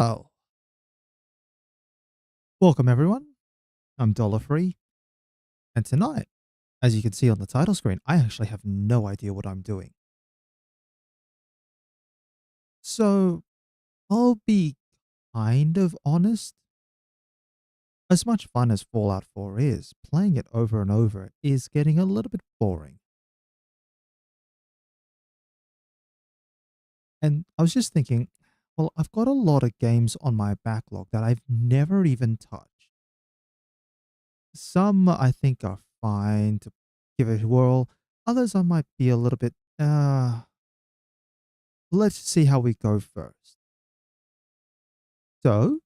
Oh, welcome everyone. I'm Dollar Free, and tonight, as you can see on the title screen, I actually have no idea what I'm doing. So, I'll be kind of honest. As much fun as Fallout 4 is, playing it over and over is getting a little bit boring. And I was just thinking, well, I've got a lot of games on my backlog that I've never even touched. Some I think are fine to give it a whirl. Others I might be a little bit, let's see how we go first. So,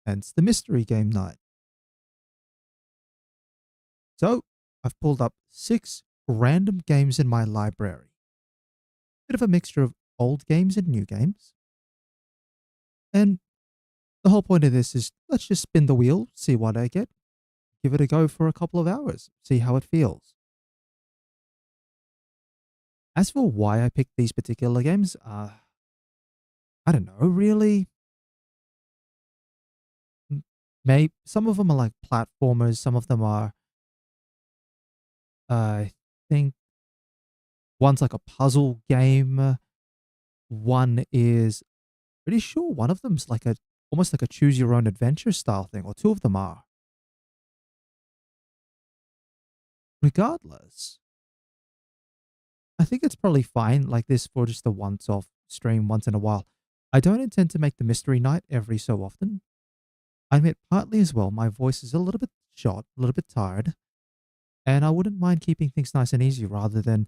hence the mystery game night. So, I've pulled up 6 random games in my library. Bit of a mixture of old games and new games. And the whole point of this is let's just spin the wheel, see what I get, give it a go for a couple of hours, see how it feels. As for why I picked these particular games, I don't know, really. Maybe some of them are like platformers, some of them are, I think one's like a puzzle game. One is pretty sure one of them's like a almost like a choose your own adventure style thing, or two of them are. Regardless, I think it's probably fine like this for just a once off stream once in a while. I don't intend to make the mystery night every so often. I admit partly as well, my voice is a little bit shot, a little bit tired, and I wouldn't mind keeping things nice and easy rather than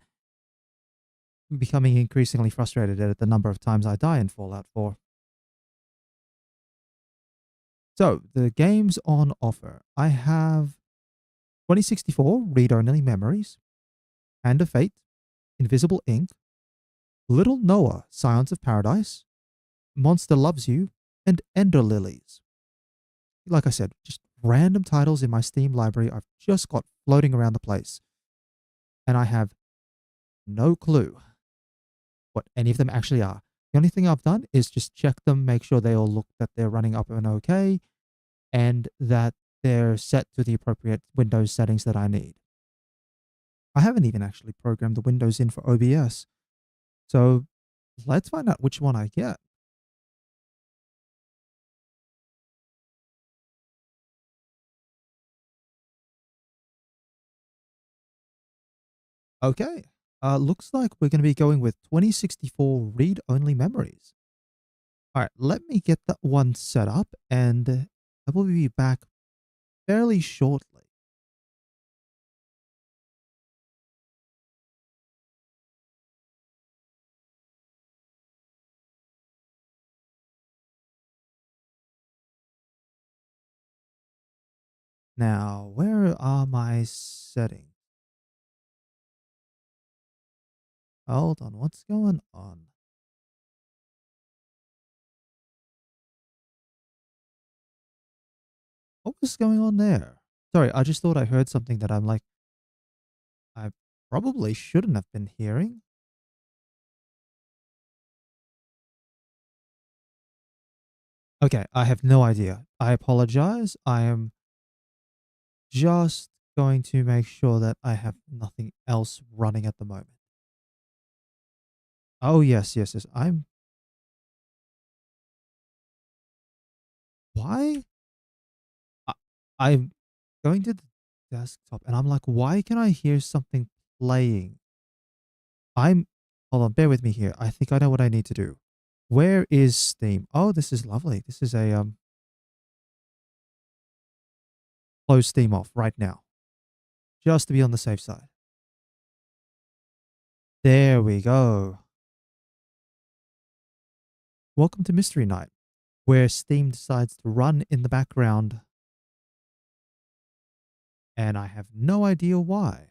becoming increasingly frustrated at the number of times I die in Fallout 4. So, the games on offer. I have 2064 Read Only Memories, Hand of Fate, Invisible Ink, Little Noah Science of Paradise, Monster Loves You, and Ender Lilies. Like I said, just random titles in my Steam library I've just got floating around the place. And I have no clue what any of them actually are. The only thing I've done is just check them, make sure they all look that they're running up and okay, and that they're set to the appropriate Windows settings that I need. I haven't even actually programmed the Windows in for OBS. So let's find out which one I get. Okay. Looks like we're going to be going with 2064 read-only memories. All right, let me get that one set up and I will be back fairly shortly. Now, where are my settings? Hold on, what's going on? What was going on there? Sorry, I just thought I heard something that I'm like, I probably shouldn't have been hearing. Okay, I have no idea. I apologize. I am just going to make sure that I have nothing else running at the moment. Oh, yes, yes, yes. Why? I, I'm going to the desktop and I'm like, why can I hear something playing? Hold on, bear with me here. I think I know what I need to do. Where is Steam? Oh, this is lovely. This is a, close Steam off right now, just to be on the safe side. There we go. Welcome to Mystery Night, where Steam decides to run in the background, and I have no idea why.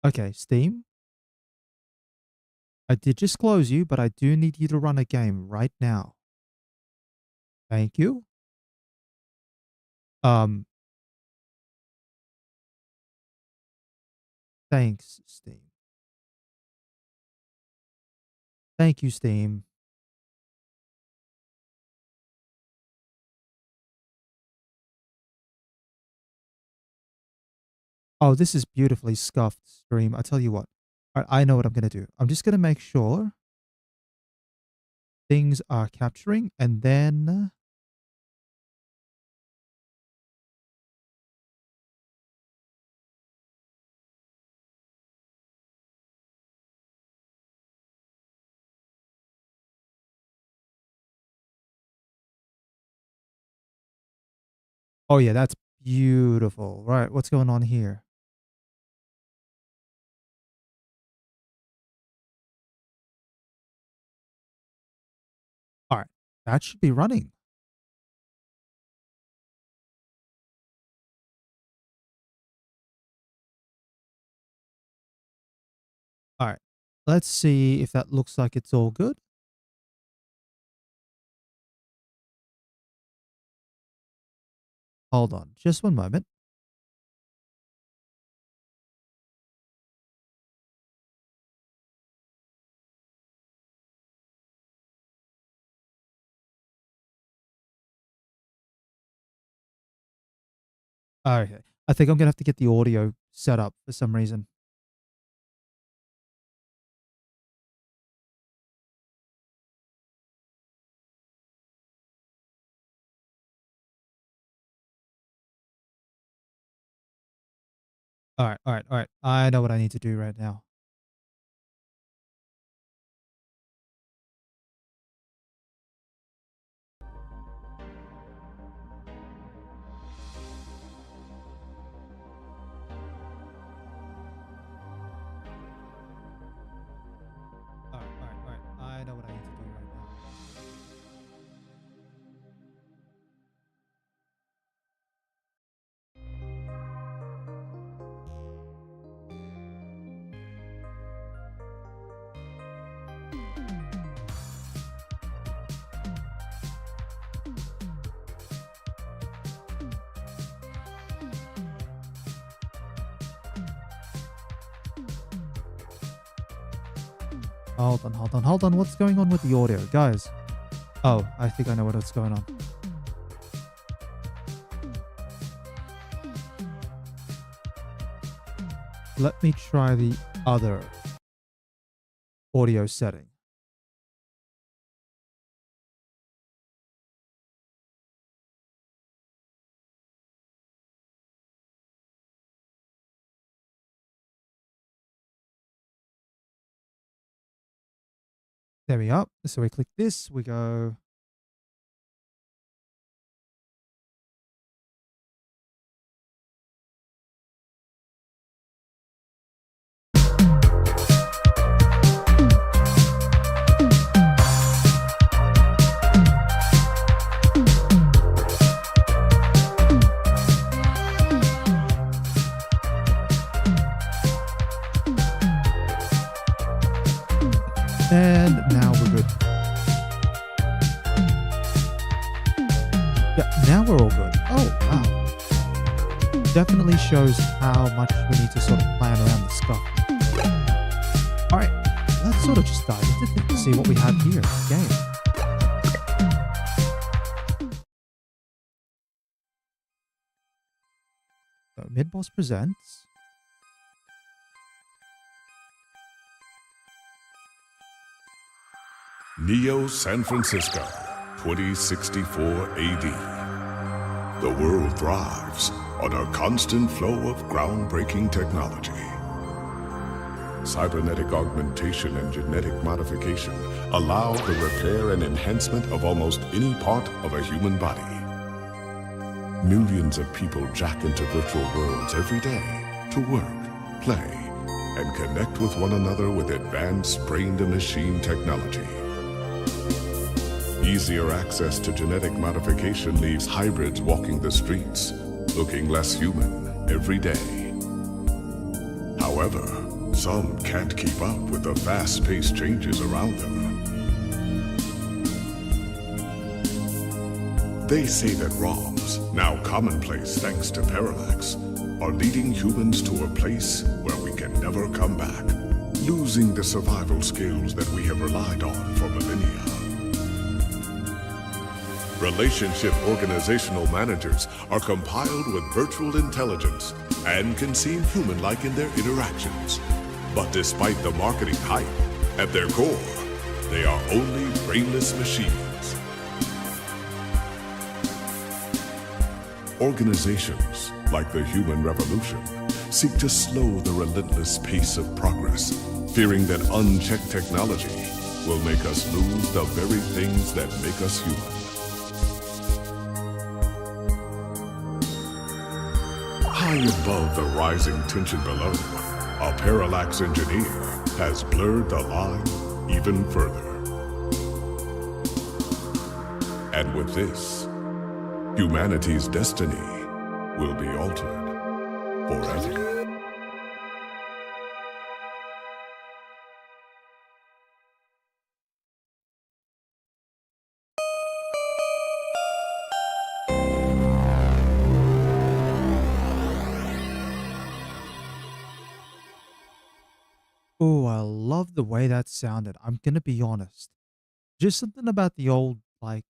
Okay, Steam, I did just close you, but I do need you to run a game right now. Thank you. Um, thanks, Steam. Thank you, Steam. Oh, this is beautifully scuffed stream. I tell you what. All right, I know what I'm gonna do. I'm just gonna make sure things are capturing, and then oh yeah, that's beautiful. Right, what's going on here? All right, that should be running. All right, let's see if that looks like it's all good. Hold on, just one moment. Okay, I think I'm gonna have to get the audio set up for some reason. All right, all right, all right. I know what I need to do right now. All right, all right, all right. I know what I need to do right now. Hold on, hold on, hold on. What's going on with the audio, guys? Oh, I think I know what's going on. Let me try the other audio setting. There we are. So we click this, we go. And now we're good. Yeah, now we're all good. Oh, wow. Definitely shows how much we need to sort of plan around the stuff. All right, let's sort of just dive into things, see what we have here in the game. So, Mid-Boss presents. Neo San Francisco, 2064 AD. The world thrives on a constant flow of groundbreaking technology. Cybernetic augmentation and genetic modification allow the repair and enhancement of almost any part of a human body. Millions of people jack into virtual worlds every day to work, play, and connect with one another with advanced brain-to-machine technology. Easier access to genetic modification leaves hybrids walking the streets, looking less human every day. However, some can't keep up with the fast-paced changes around them. They say that ROMs, now commonplace thanks to parallax, are leading humans to a place where we can never come back, losing the survival skills that we have relied on for millennia. Relationship organizational managers are compiled with virtual intelligence and can seem human-like in their interactions. But despite the marketing hype, at their core, they are only brainless machines. Organizations, like the human revolution, seek to slow the relentless pace of progress, fearing that unchecked technology will make us lose the very things that make us human. High above the rising tension below, a parallax engineer has blurred the line even further. And with this, humanity's destiny will be altered forever. Oh, I love the way that sounded. I'm gonna be honest. Just something about the old, like,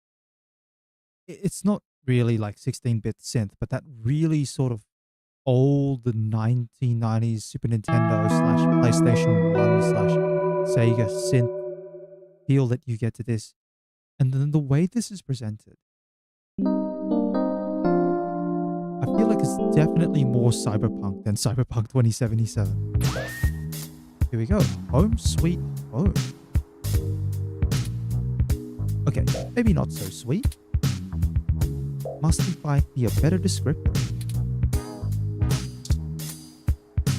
it's not really like 16-bit synth, but that really sort of old 1990s Super Nintendo slash PlayStation 1 slash Sega synth feel that you get to this. And then the way this is presented, I feel like it's definitely more cyberpunk than Cyberpunk 2077. Here we go. Home sweet home. Okay, maybe not so sweet. Must we find me a better descriptor?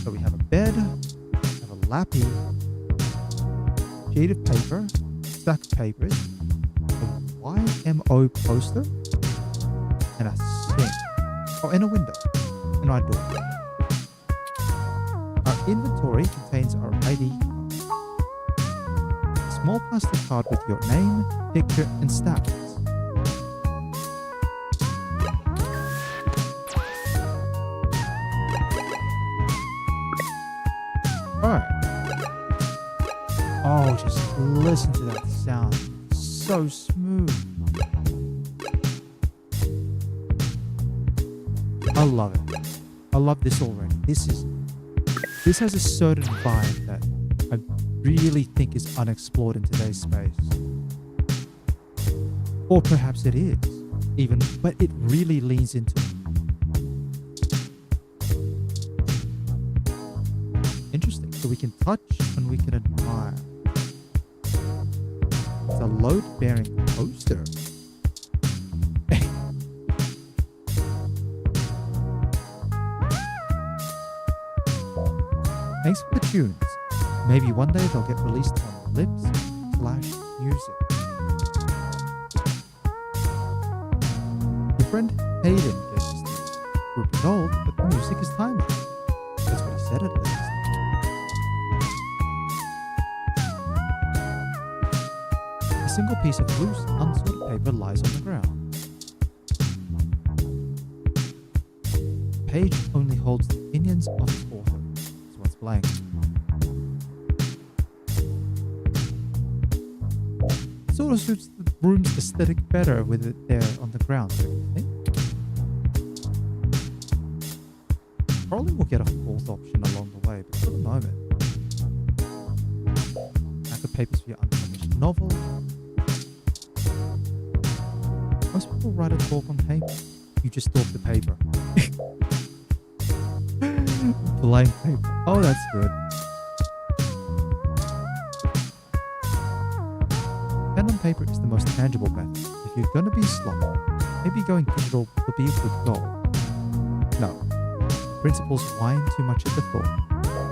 So we have a bed, we have a lappy, sheet of paper, stack of papers, a YMO poster, and a sink. Oh, and a window, and our door. Our inventory contains our ID card. A small plastic card with your name, picture, and stats. Alright. Oh, just listen to that sound. So smooth. I love it. I love this already. This has a certain vibe that I really think is unexplored in today's space. Or perhaps it is, even, but it really leans into it. Interesting. So we can touch and we can admire. It's a load-bearing poster. Thanks for the tunes. Maybe one day they'll get released on Lips/Music. Your friend Hayden gave us these. We're told that the music is timeless. That's what he said at least. A single piece of loose, unsorted paper lies on the ground. The page only holds the opinions of its author. So it's blank. It sort of suits the room's aesthetic better with it there on the ground, don't you think? Probably we'll get a fourth option along the way, but for the moment, pack of papers for your unfinished novel. Most people write a talk on paper. You just talk the paper. Blank paper. Oh, that's good. Pen and paper is the most tangible method. If you're going to be sloppy, maybe going digital would be a good goal. No. Principles whine too much at the thought.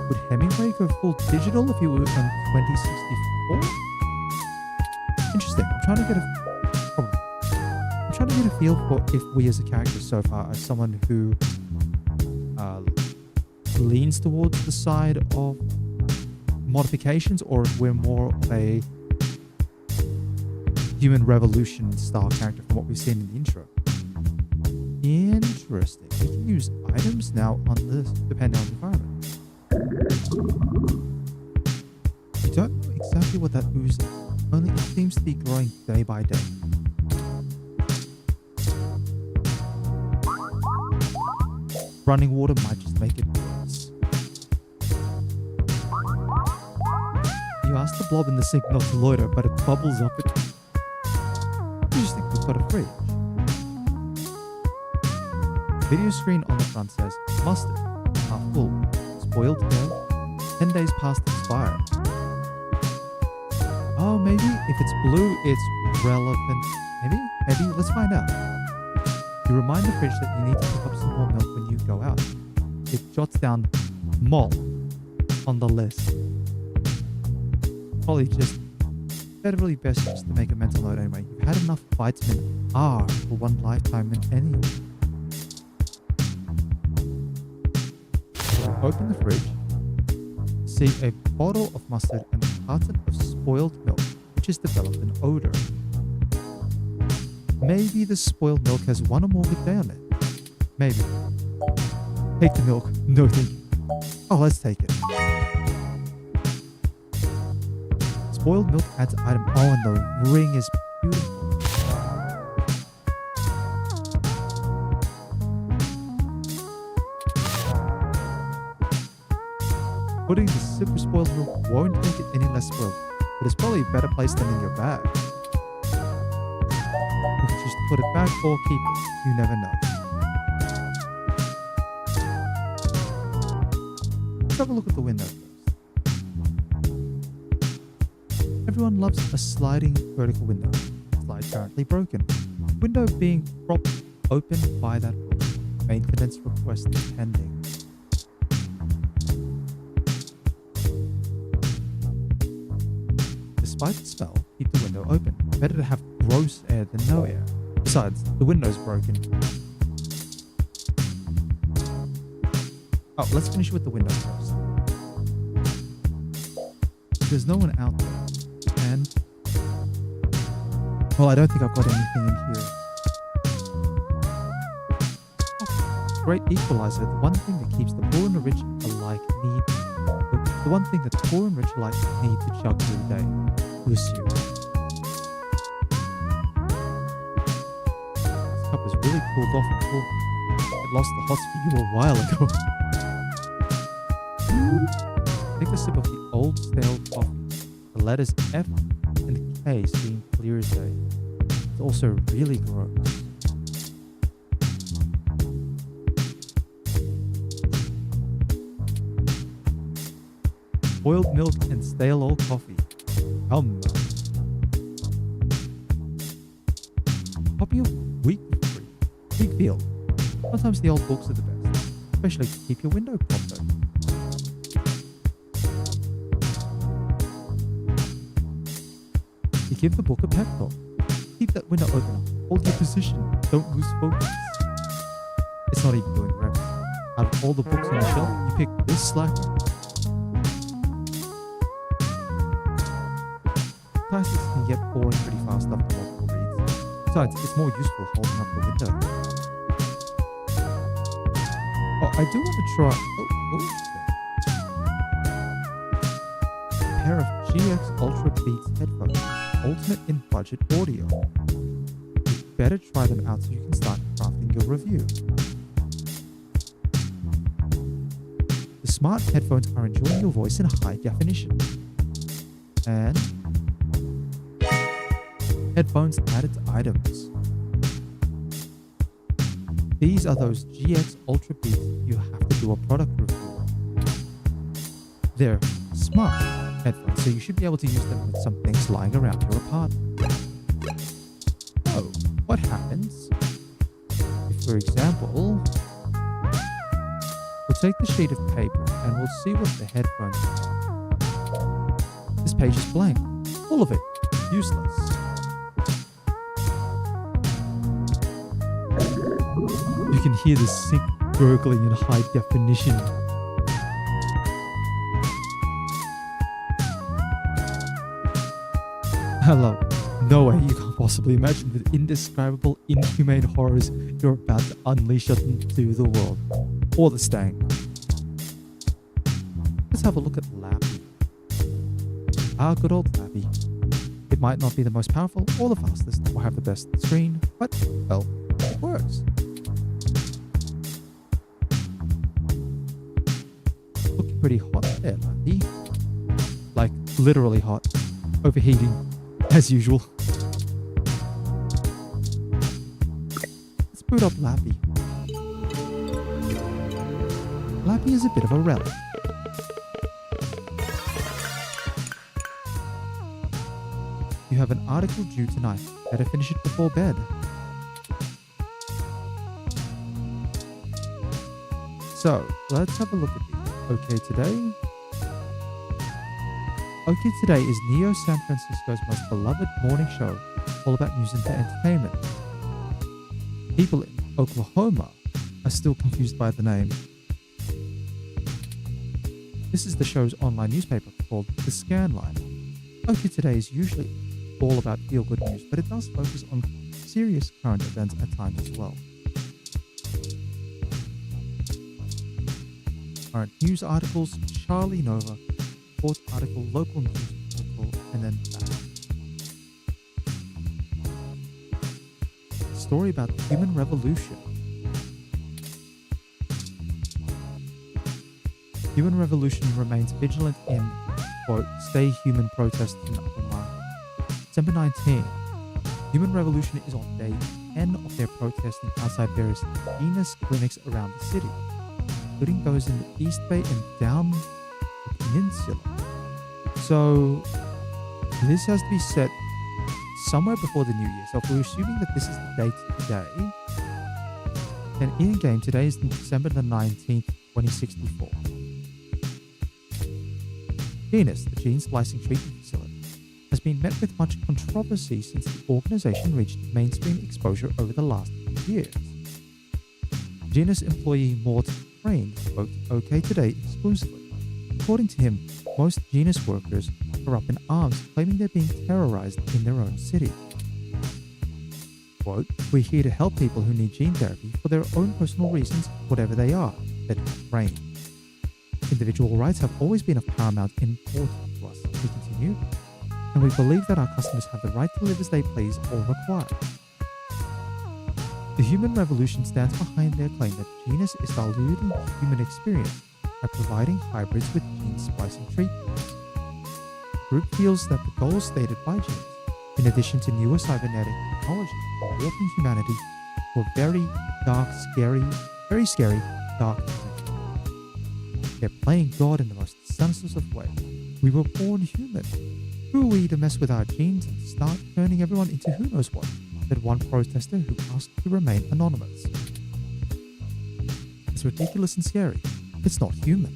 Would Hemingway go full digital if he were on 2064? Interesting. I'm trying to get a feel for if we as a character so far are someone who leans towards the side of modifications, or if we're more of a human revolution style character from what we've seen in the intro. Interesting. You can use items now on this, depending on the environment. You don't know exactly what that ooze is, only it seems to be growing day by day. Running water might just make it worse. You ask the blob in the sink not to loiter, but it bubbles up. Interesting, we've got a fridge. Video screen on the front says, mustard, half full, spoiled milk, 10 days past expire. Oh, maybe if it's blue, it's relevant. Maybe? Let's find out. You remind the fridge that you need to pick up some more milk when you go out. It jots down malt on the list. Probably just federally best just to make a mental note anyway. You've had enough vitamin R for one lifetime anyway. Open the fridge, see a bottle of mustard and a carton of spoiled milk, which has developed an odor. Maybe the spoiled milk has one or more good day on it. Maybe. Take the milk. No thank you. Oh, let's take it. Spoiled milk adds item. Oh, and the ring is beautiful. Putting the super spoiled milk won't make it any less spoiled, but it's probably a better place than in your bag. You can just put it back or keep it. You never know. Let's have a look at the window first. Everyone loves a sliding vertical window. Slide currently broken. Window being propped open by that rule. Maintenance request pending. Despite the smell, keep the window open. Better to have gross air than no air. Besides, the window's broken. Oh, let's finish with the window first. There's no one out there. And well, I don't think I've got anything in here. Oh, great equalizer. The one thing that keeps the poor and the rich alike need. The one thing that the poor and rich alike need to chug through the day. Who assumes? This cup is really cooled off and cool. It lost the hots for you a while ago. Take a sip of the old stale coffee. The letters F and K seem clear as day. It's also really gross. Boiled milk and stale old coffee. Copy of Weekfield. Sometimes the old books are the best, especially to keep your window propped open. You give the book a pep talk. Keep that window open. Hold your position. Don't lose focus. It's not even doing reps. Out of all the books on the shelf, you pick this slacker. Classics can get boring pretty fast after multiple reads. Besides, it's more useful holding up the window. Oh, I do want to try. A pair of GX Ultra Beats headphones, ultimate in budget audio. You better try them out so you can start crafting your review. The smart headphones are enjoying your voice in high definition. And headphones added to items. These are those GX Ultra Beats you have to do a product review on. They're smart headphones, so you should be able to use them with some things lying around your apartment. Oh, what happens if, for example, we'll take the sheet of paper and we'll see what the headphones are. This page is blank. All of it. Useless. You can hear the sink gurgling in high definition. Hello, No way you can't possibly imagine the indescribable, inhumane horrors you're about to unleash onto the world. Or the Stang. Let's have a look at Lappy. Our good old Lappy. It might not be the most powerful or the fastest or have the best screen, but, well, it works. Looking pretty hot there, Lappy. Like, literally hot. Overheating, as usual. Let's boot up Lappy. Lappy is a bit of a relic. You have an article due tonight. Better finish it before bed. So, let's have a look at the OK Today. OK Today is Neo San Francisco's most beloved morning show, all about news and entertainment. People in Oklahoma are still confused by the name. This is the show's online newspaper called The Scanline. OK Today is usually all about feel-good news, but it does focus on serious current events at times as well. Current news articles, Charlie Nova, sports article, local news article, and then that. Story about the human revolution. Human revolution remains vigilant in, quote, stay human protests in Oklahoma. December 19, Human Revolution is on day 10 of their protesting outside various Venus clinics around the city, including those in the East Bay and down the peninsula. So this has to be set somewhere before the new year. So if we're assuming that this is the date today, then in-game today is December the 19th, 2064. Venus, the gene splicing treatment facility, has been met with much controversy since the organization reached mainstream exposure over the last few years. Genus employee Mort Crane spoke to OK Today exclusively. According to him, most Genus workers are up in arms, claiming they're being terrorized in their own city. Quote, we're here to help people who need gene therapy for their own personal reasons, whatever they are, said Crane. Individual rights have always been of paramount importance to us, he continued, and we believe that our customers have the right to live as they please or require. The Human Revolution stands behind their claim that Genus is diluting the human experience by providing hybrids with gene splicing treatment. The group feels that the goals stated by Genus, in addition to newer cybernetic technology, are warping humanity to a very scary, dark future. They're playing God in the most senseless of ways. We were born human. Who are we to mess with our genes and start turning everyone into who knows what? Said one protester who asked to remain anonymous. It's ridiculous and scary. It's not human.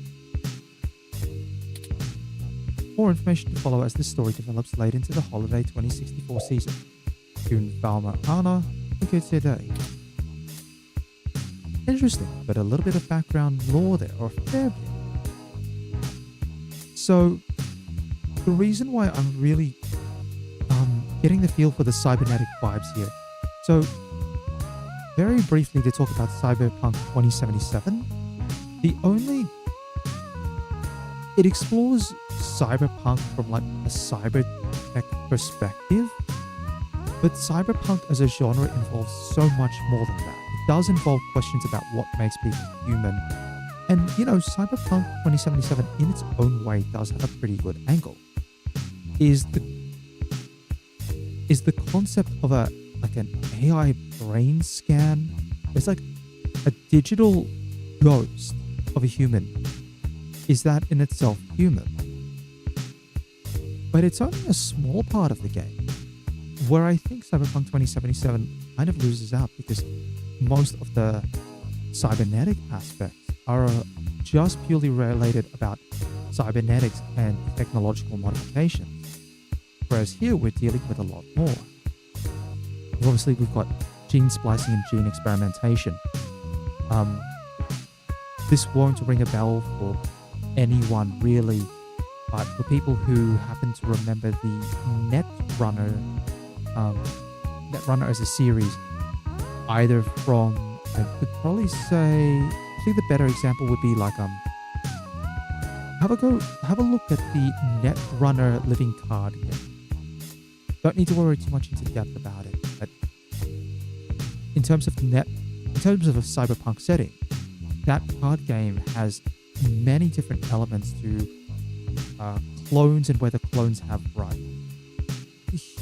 More information to follow as this story develops late into the holiday 2064 season. June Valma Anna, OK Today. Interesting, but a little bit of background lore there, or a fair bit. So, the reason why I'm really getting the feel for the cybernetic vibes here. So, very briefly to talk about Cyberpunk 2077. It explores cyberpunk from like a cyber tech perspective, but cyberpunk as a genre involves so much more than that. It does involve questions about what makes people human. And, you know, Cyberpunk 2077 in its own way does have a pretty good angle. Is the concept of an AI brain scan. It's like a digital ghost of a human. Is that in itself human? But it's only a small part of the game, where I think Cyberpunk 2077 kind of loses out, because most of the cybernetic aspects are just purely related about cybernetics and technological modifications. Whereas here we're dealing with a lot more. Obviously we've got gene splicing and gene experimentation. This won't ring a bell for anyone really, but for people who happen to remember the Netrunner um, Netrunner as a series, either from, I could probably say, I think the better example would be like have a look at the Netrunner living card game. Don't need to worry too much into depth about it, but in terms of a cyberpunk setting, that card game has many different elements to clones and whether clones have rights.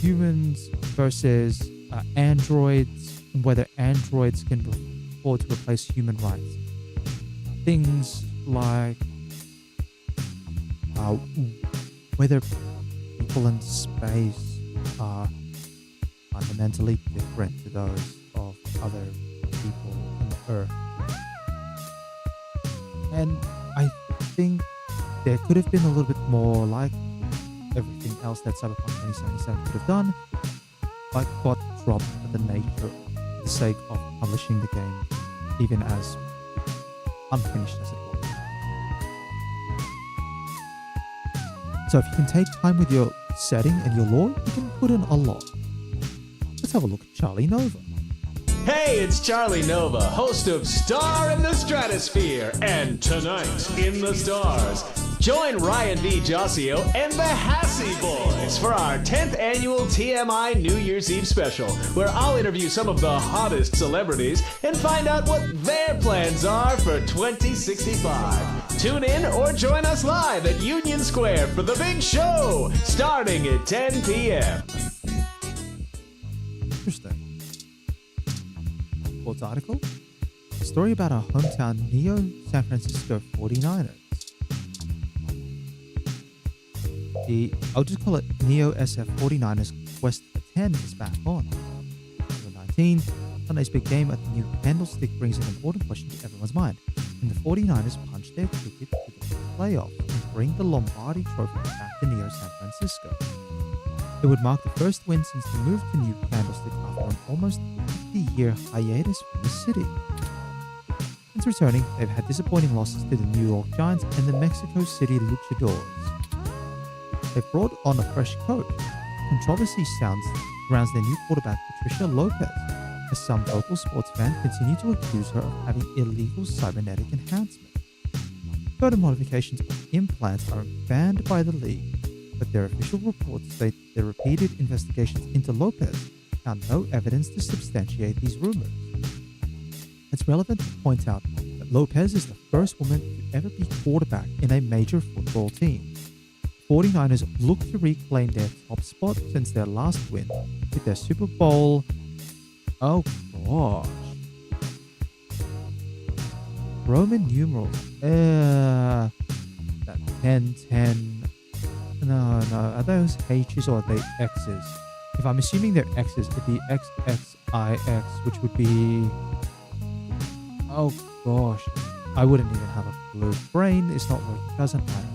Humans versus androids, and whether androids can afford to replace human rights. Things like whether people in space are fundamentally different to those of other people on the Earth. And I think there could have been a little bit more, like everything else that Cyberpunk 2077 could have done, but got dropped for the sake of publishing the game, even as unfinished as it was. So if you can take time with your setting and your lore, you can put in a lot. Let's have a look at Charlie Nova. Hey, it's Charlie Nova, host of Star in the Stratosphere and Tonight in the Stars. Join Ryan V. Josio and the Hassy Boys for our 10th annual TMI New Year's Eve special, where I'll interview some of the hottest celebrities and find out what their plans are for 2065. Tune in or join us live at Union Square for the big show, starting at 10 p.m. Interesting. Sports article. A story about our hometown Neo San Francisco 49ers. I'll just call it Neo SF 49ers Quest for 10 is back on. Number 19, Sunday's big game at the new Candlestick brings an important question to everyone's mind. Can the 49ers punch their ticket to the playoffs and bring the Lombardi Trophy back to Neo San Francisco? It would mark the first win since the move to New Candlestick after an almost 50-year hiatus from the city. Since returning, they've had disappointing losses to the New York Giants and the Mexico City Luchadors. They've brought on a fresh coach. Controversy surrounds their new quarterback Patricia Lopez, as some local sports fans continue to accuse her of having illegal cybernetic enhancement. Further modifications of implants are banned by the league, but their official reports state their repeated investigations into Lopez found no evidence to substantiate these rumors. It's relevant to point out that Lopez is the first woman to ever be quarterback in a major football team. 49ers look to reclaim their top spot since their last win with their Super Bowl. Oh gosh. Roman numerals. That 10. No. Are those H's or are they X's? If I'm assuming they're X's, it'd be XXIX, which would be. Oh gosh. I wouldn't even have a clue. Brain is not working, doesn't matter.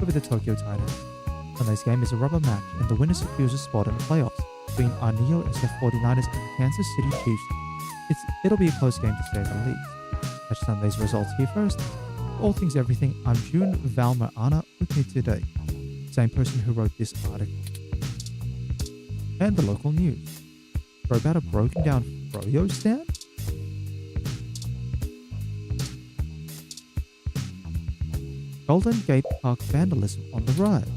Over the Tokyo Titans. Sunday's game is a rubber match, and the winner secures a spot in the playoffs between our Neo SF 49ers and the Kansas City Chiefs. It'll be a close game to say the least. Catch Sunday's results here first. For all things everything, I'm June Valmer Anna with me today. Same person who wrote this article. And the local news. For about a broken down froyo stand? Golden Gate Park vandalism on the rise.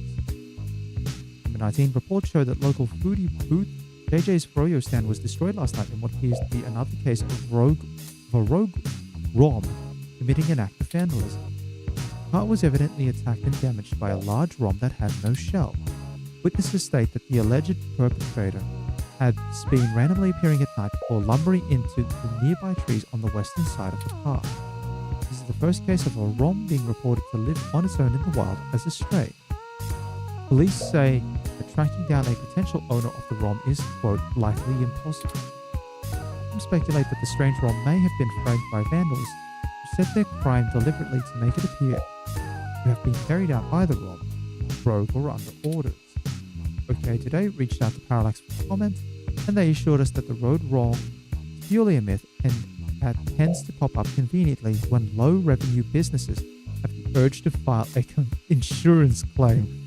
Number 19, reports show that local foodie booth JJ's Froyo stand was destroyed last night in what appears to be another case of a rogue ROM committing an act of vandalism. The cart was evidently attacked and damaged by a large ROM that had no shell. Witnesses state that the alleged perpetrator had been randomly appearing at night before lumbering into the nearby trees on the western side of the park. This is the first case of a ROM being reported to live on its own in the wild as a stray. Police say that tracking down a potential owner of the ROM is, quote, likely impossible. Some speculate that the strange ROM may have been framed by vandals who set their crime deliberately to make it appear to have been carried out by the ROM, rogue or under orders. OK Today reached out to Parallax for comment, and they assured us that the road ROM is purely a myth and that tends to pop up conveniently when low-revenue businesses have the urge to file a insurance claim.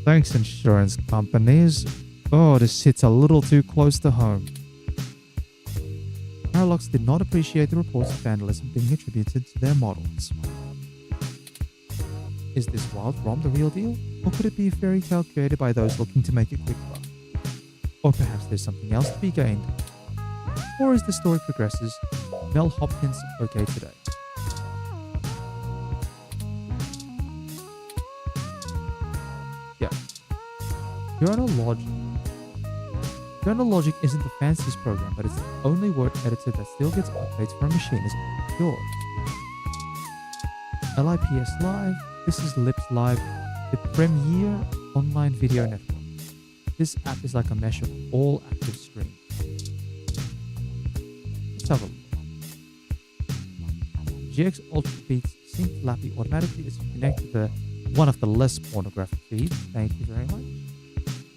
Thanks, insurance companies. Oh, this hits a little too close to home. Parallax did not appreciate the reports of vandalism being attributed to their models. Is this Wild ROM the real deal? Or could it be a fairy tale created by those looking to make a quick buck? Or perhaps there's something else to be gained? Or as the story progresses, Mel Hopkins okay today? Yeah. Kernel Logic isn't the fanciest program, but it's the only word editor that still gets updates for a machine as old as yours. LIPS Live, this is Lips Live, the premier online video network. This app is like a mesh of all active streams. Let's have a look. GX Ultra Beats sync Lappy automatically as you connect to one of the less pornographic feeds. Thank you very much.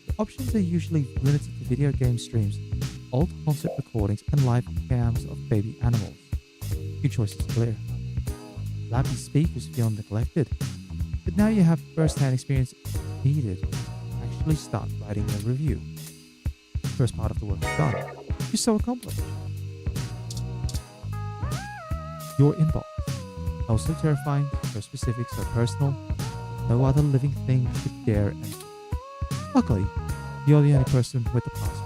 The options are usually limited to video game streams, old concert recordings, and live cams of baby animals. Your choice is clear. Lappy speakers feel neglected, but now you have first-hand experience needed to actually start writing a review. First part of the work is done. You're so accomplished. Your inbox. Also terrifying, so specific, so personal. No other living thing should dare enter. Luckily, you're the only person with the password.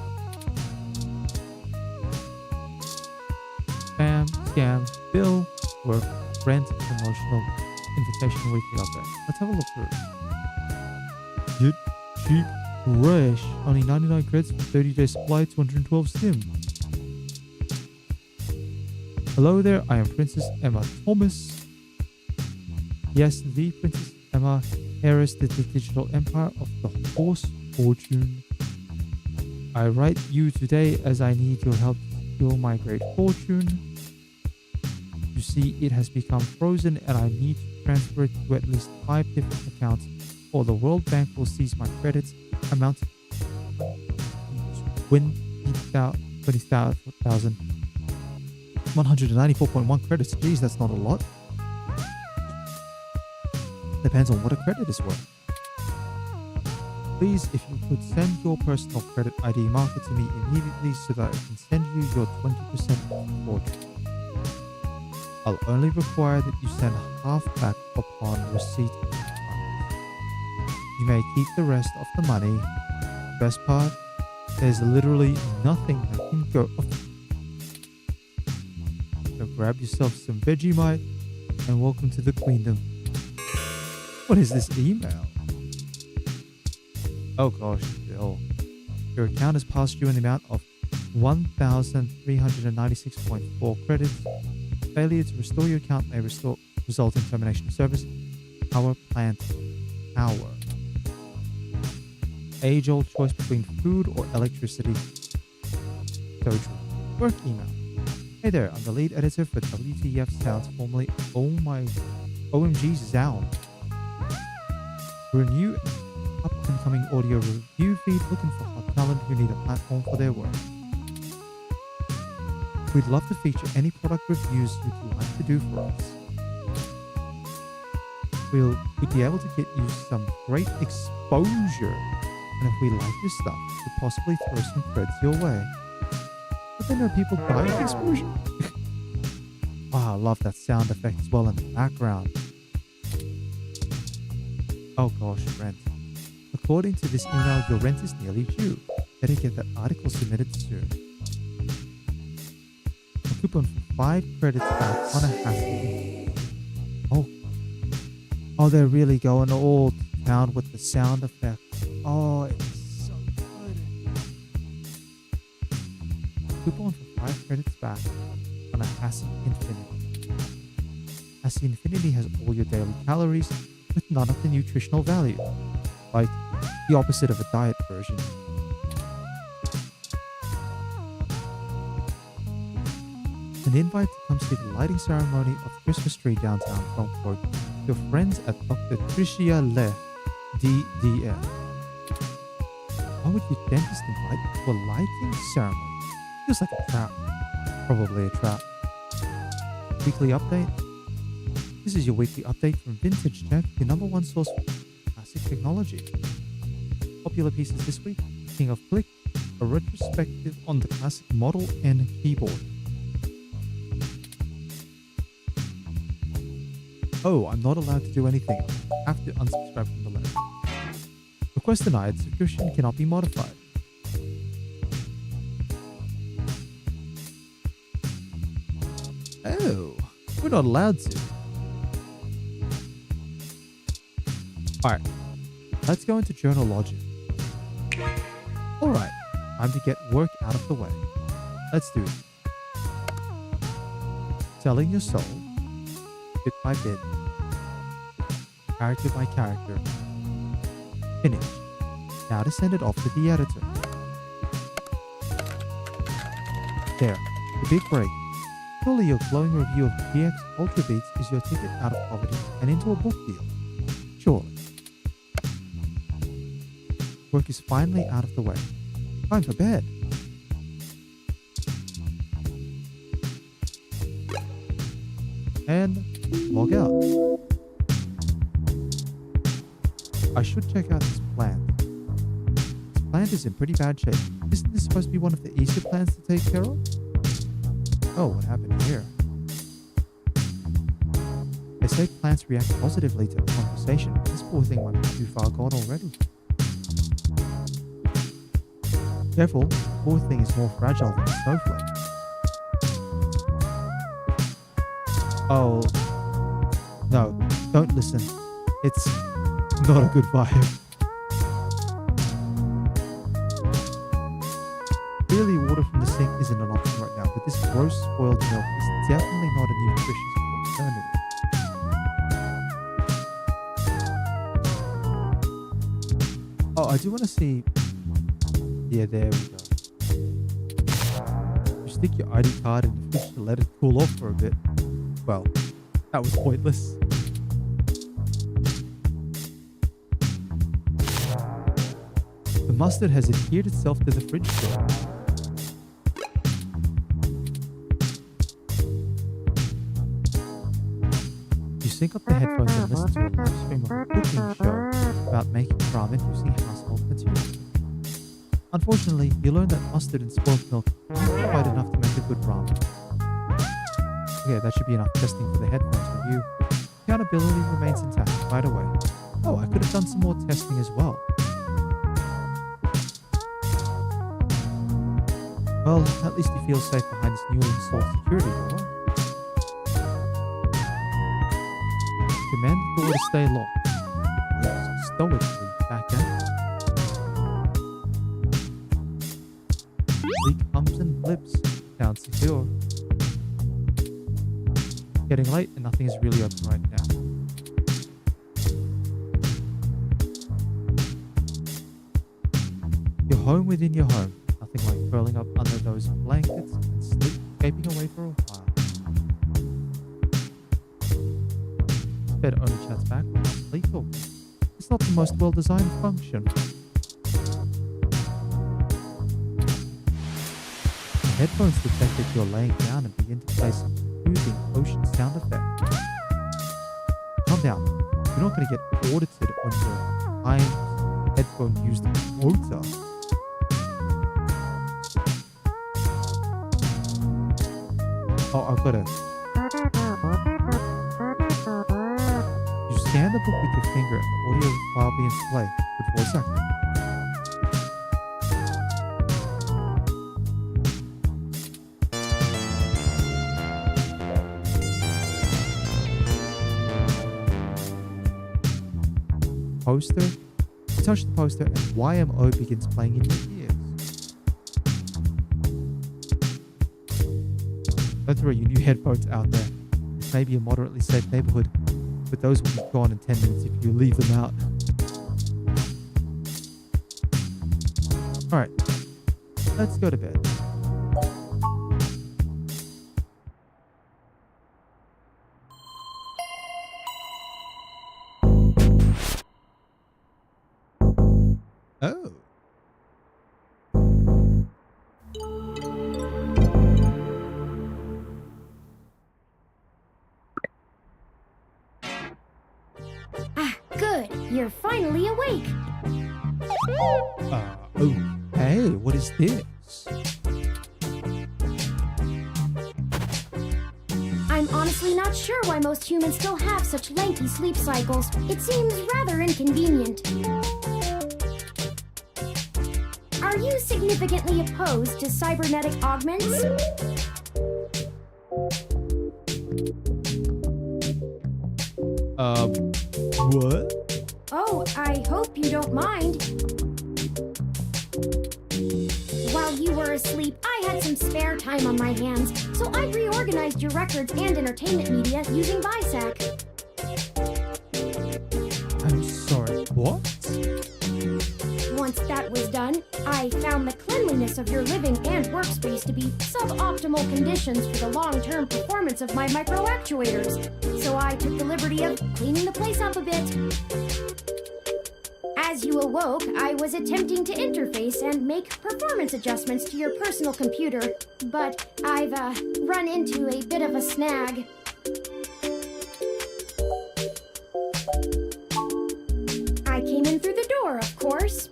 Spam, scam, bill, work, rent, promotional, invitation, weekly update. Let's have a look through. Get cheap, fresh. Only 99 credits for 30-day supply, 212 sim. Hello there, I am Princess Emma Thomas. Yes, the Princess Emma, heiress to the digital empire of the horse fortune. I write you today as I need your help to secure my great fortune. You see, it has become frozen and I need to transfer it to at least 5 different accounts or the World Bank will seize my credits amount to 20,194.1 credits. Geez, that's not a lot. Depends on what a credit is worth. Please, if you could send your personal credit ID marker to me immediately so that I can send you your 20% off fortune. I'll only require that you send half back upon receipt of the funds. You may keep the rest of the money. Best part, there's literally nothing that can go off. So grab yourself some Vegemite and welcome to the Queendom. What is this email? Oh gosh, Bill. Your account has passed due in the amount of 1,396.4 credits. Failure to restore your account may result in termination of service. Power plant power. Age-old choice between food or electricity. So true. Work email. Hey there, I'm the lead editor for WTF Sounds, formerly OMG Sound. We're a new up-and-coming audio review feed looking for hot talent who need a platform for their work. We'd love to feature any product reviews you'd like to do for us. We'd be able to get you some great exposure, and if we like your stuff, we could possibly throw some creds your way. But then there are people dying of exposure. Wow, I love that sound effect as well in the background. Oh gosh, rent. According to this email, your rent is nearly due. Better get that article submitted soon. A coupon for 5 credits back on a hassle. Oh, they're really going all to town with the sound effects. Oh, it's so good. A coupon for 5 credits back on a Hassie Infinity. Hassie Infinity has all your daily calories with none of the nutritional value, like the opposite of a diet version. An invite to come see the lighting ceremony of the Christmas tree downtown from, quote, your friends at Dr. Tricia Le, DDF. Why would your dentist invite you to a lighting ceremony? Feels like a trap. Probably a trap. Weekly update. This is your weekly update from Vintage Tech, your #1 source for classic technology. Popular pieces this week: King of Click, a retrospective on the classic Model N keyboard. Oh, I'm not allowed to do anything. I have to unsubscribe from the letter. Request denied. Subscription cannot be modified. Oh, we're not allowed to. Alright, let's go into Journal Logic. Alright, time to get work out of the way. Let's do it. Selling your soul, bit by bit, character by character. Finish. Now to send it off to the editor. There, the big break. Surely your glowing review of GX Ultra Beats is your ticket out of poverty and into a book deal. Surely. Work is finally out of the way. Time for bed. And log out. I should check out this plant. This plant is in pretty bad shape. Isn't this supposed to be one of the easier plants to take care of? Oh, what happened here? They say plants react positively to conversation. This poor thing might be too far gone already. Careful, the poor thing is more fragile than a snowflake. Oh, no, don't listen. It's not a good vibe. Clearly, water from the sink isn't an option right now, but this gross spoiled milk is definitely not a nutritious alternative. Oh, I do want to see. Yeah, there we go. You stick your ID card in the fridge to let it cool off for a bit. Well, that was pointless. The mustard has adhered itself to the fridge door. You sync up the headphones and listen to a live stream of a cooking show about making ramen using household materials. Unfortunately, you learn that mustard and spoiled milk aren't quite enough to make a good ramen. Okay, that should be enough testing for the headphones review. Accountability remains intact right away. Oh, I could have done some more testing as well. Well, at least you feel safe behind this newly installed security door. Command the door to stay locked. Stoically back out. Leak humps and blips. Sound secure. Getting late and nothing is really open right now. You're home within your home. Nothing like curling up under those blankets and sleep, escaping away for a while. Bed only chats back when it's lethal. It's not the most well-designed function. The headphones detect that you're laying down and begin to play some soothing ocean sound effect. Calm down. You're not going to get audited on your timed headphone used quota. Oh, I've got it. You scan the book with your finger and the audio file begins to play. Good for a second. Poster. You touch the poster and YMO begins playing in your ears. Don't throw your new headphones out there. This may be a moderately safe neighborhood, but those will be gone in 10 minutes if you leave them out. Alright, let's go to bed. Oh. Ah, good. You're finally awake. Oh. Hey, what is this? I'm honestly not sure why most humans still have such lengthy sleep cycles. It seems rather inconvenient. Are you significantly opposed to cybernetic augments? What? Oh, I hope you don't mind. While you were asleep, I had some spare time on my hands, so I reorganized your records and entertainment media using BISAC. I'm sorry, what? Once that was done, I found the cleanliness of your living and workspace to be suboptimal conditions for the long-term performance of my micro-actuators, so I took the liberty of cleaning the place up a bit. As you awoke, I was attempting to interface and make performance adjustments to your personal computer, but I've run into a bit of a snag. I came in through the door, of course.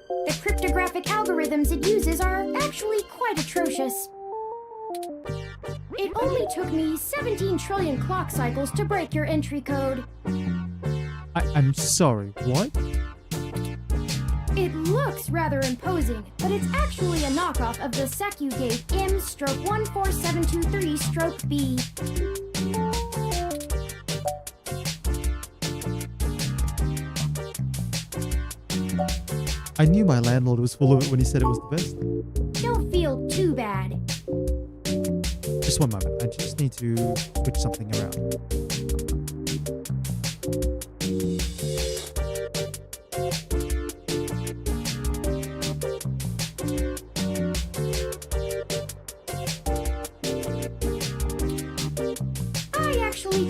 The cryptographic algorithms it uses are actually quite atrocious. It only took me 17 trillion clock cycles to break your entry code. I'm sorry, what? It looks rather imposing, but it's actually a knockoff of the SecuGate M/14723-B. I knew my landlord was full of it when he said it was the best. Don't feel too bad. Just one moment, I just need to switch something around.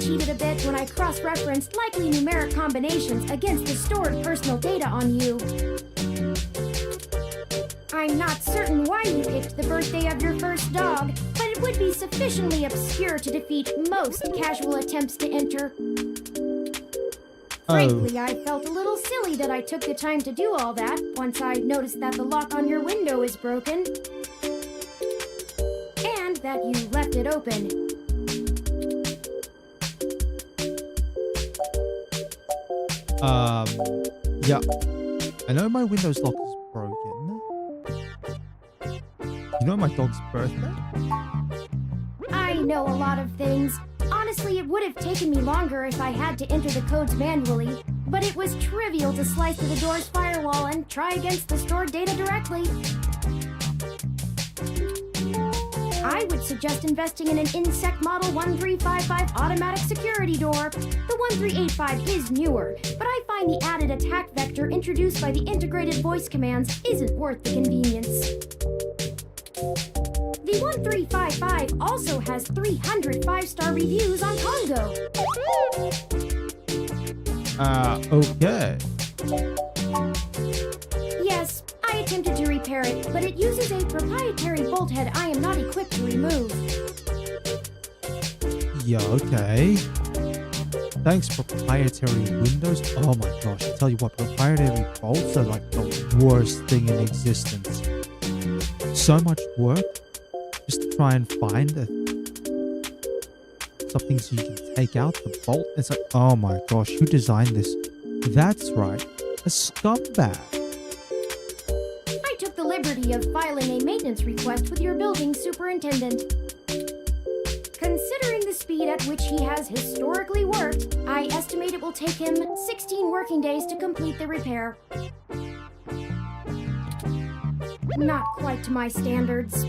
Cheated a bit when I cross-referenced likely numeric combinations against the stored personal data on you. I'm not certain why you picked the birthday of your first dog, but it would be sufficiently obscure to defeat most casual attempts to enter. Frankly, I felt a little silly that I took the time to do all that once I noticed that the lock on your window is broken. And that you left it open. Yeah. I know my Windows lock is broken. You know my dog's birthday? I know a lot of things. Honestly, it would have taken me longer if I had to enter the codes manually, but it was trivial to slice through the door's firewall and try against the stored data directly. I would suggest investing in an Insect Model 1355 automatic security door. The 1385 is newer, but I find the added attack vector introduced by the integrated voice commands isn't worth the convenience. The 1355 also has 300 5-star reviews on Congo. Okay. Yes, I attempted to repair it, but it uses a proprietary bolt head I am not equipped to remove. Yeah, okay. Thanks, proprietary Windows. Oh my gosh, I tell you what, proprietary bolts are like the worst thing in existence. So much work just to try and find something so you can take out the bolt. It's like, oh my gosh, who designed this? That's right, a scumbag. I took the liberty of filing a maintenance request with your building superintendent. Considering the speed at which he has historically worked, I estimate it will take him 16 working days to complete the repair. Not quite to my standards.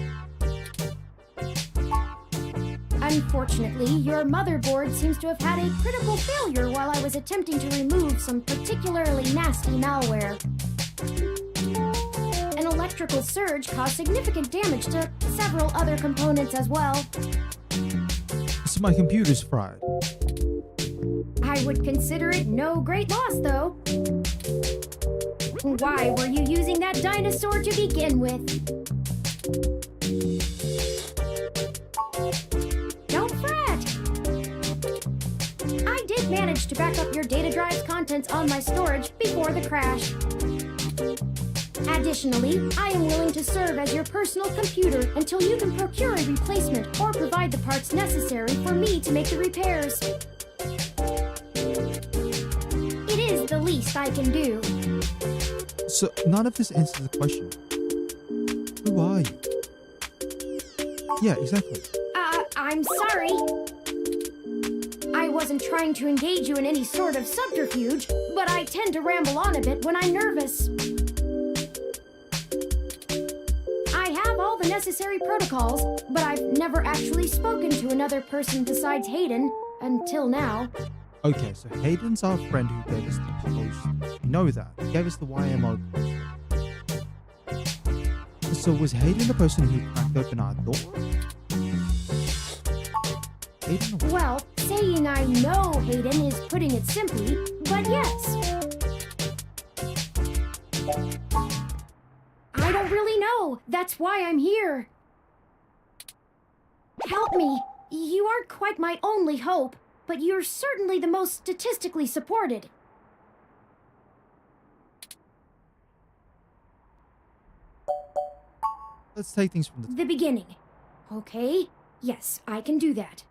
Unfortunately, your motherboard seems to have had a critical failure while I was attempting to remove some particularly nasty malware. An electrical surge caused significant damage to several other components as well. So my computer's fried. I would consider it no great loss, though. Why were you using that dinosaur to begin with? Don't fret! I did manage to back up your data drive's contents on my storage before the crash. Additionally, I am willing to serve as your personal computer until you can procure a replacement or provide the parts necessary for me to make the repairs. It is the least I can do. So none of this answers the question. Who are you? Yeah, exactly. I'm sorry. I wasn't trying to engage you in any sort of subterfuge, but I tend to ramble on a bit when I'm nervous. I have all the necessary protocols, but I've never actually spoken to another person besides Hayden until now. Okay, so Hayden's our friend who gave us the post. We know that. He gave us the YMO post. So was Hayden the person who cracked open our door? Hayden? Well, saying I know Hayden is putting it simply, but yes. I don't really know. That's why I'm here. Help me. You aren't quite my only hope, but you're certainly the most statistically supported. Let's take things from The beginning. Okay, yes, I can do that.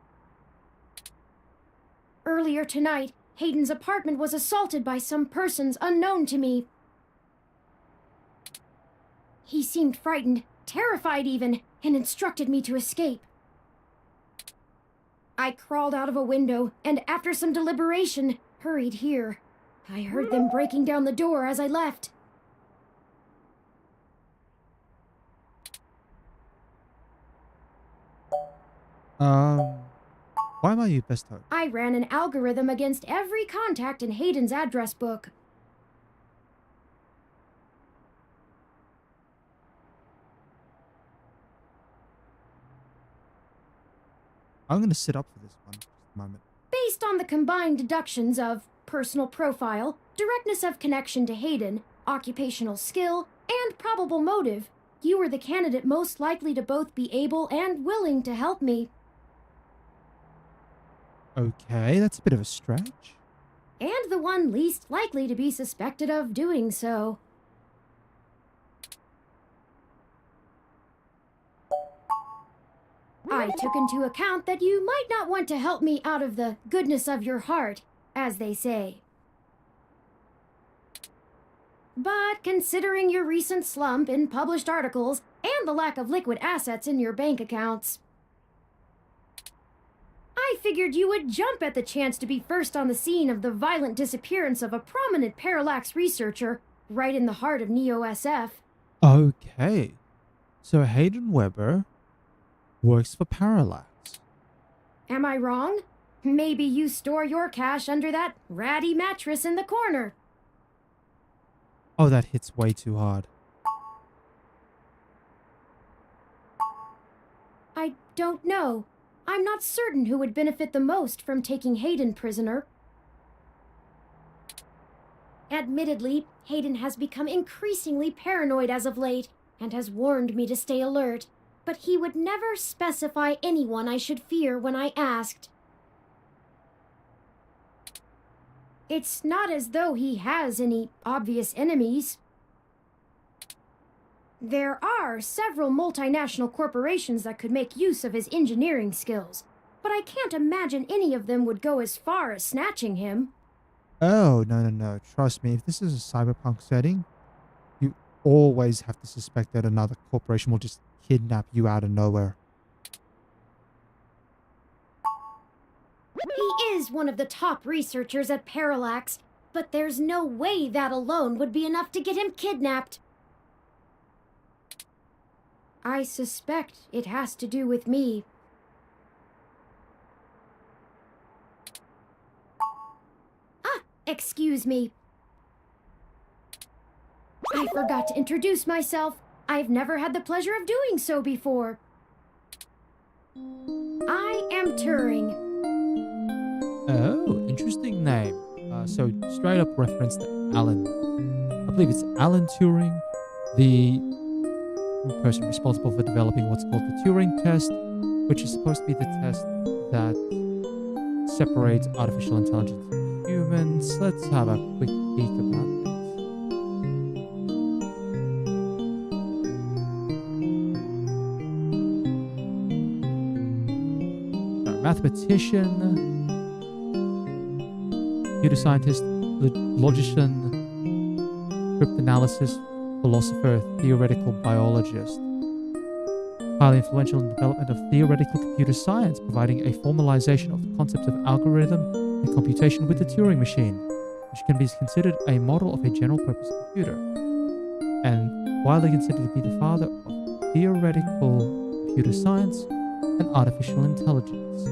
Earlier tonight, Hayden's apartment was assaulted by some persons unknown to me. He seemed frightened, terrified even, and instructed me to escape. I crawled out of a window, and after some deliberation, hurried here. I heard them breaking down the door as I left. Why am I your best hope? I ran an algorithm against every contact in Hayden's address book. I'm going to sit up for this one for a moment. Based on the combined deductions of personal profile, directness of connection to Hayden, occupational skill, and probable motive, you were the candidate most likely to both be able and willing to help me. Okay, that's a bit of a stretch. And the one least likely to be suspected of doing so. I took into account that you might not want to help me out of the goodness of your heart, as they say. But considering your recent slump in published articles and the lack of liquid assets in your bank accounts, I figured you would jump at the chance to be first on the scene of the violent disappearance of a prominent parallax researcher right in the heart of Neo-SF. Okay, so Hayden Weber works for Parallax. Am I wrong? Maybe you store your cash under that ratty mattress in the corner. Oh, that hits way too hard. I don't know. I'm not certain who would benefit the most from taking Hayden prisoner. Admittedly, Hayden has become increasingly paranoid as of late, and has warned me to stay alert, but he would never specify anyone I should fear when I asked. It's not as though he has any obvious enemies. There are several multinational corporations that could make use of his engineering skills, but I can't imagine any of them would go as far as snatching him. Oh, no. Trust me, if this is a cyberpunk setting, you always have to suspect that another corporation will just kidnap you out of nowhere. He is one of the top researchers at Parallax, but there's no way that alone would be enough to get him kidnapped. I suspect it has to do with me. Excuse me. I forgot to introduce myself. I've never had the pleasure of doing so before. I am Turing. Oh, interesting name. So straight up reference to Alan. I believe it's Alan Turing, the person responsible for developing what's called the Turing test, which is supposed to be the test that separates artificial intelligence from humans. Let's have a quick peek about this. mathematician, computer scientist, logician, cryptanalysis, philosopher, theoretical biologist. Highly influential in the development of theoretical computer science, providing a formalization of the concepts of algorithm and computation with the Turing machine, which can be considered a model of a general-purpose computer, and widely considered to be the father of theoretical computer science and artificial intelligence.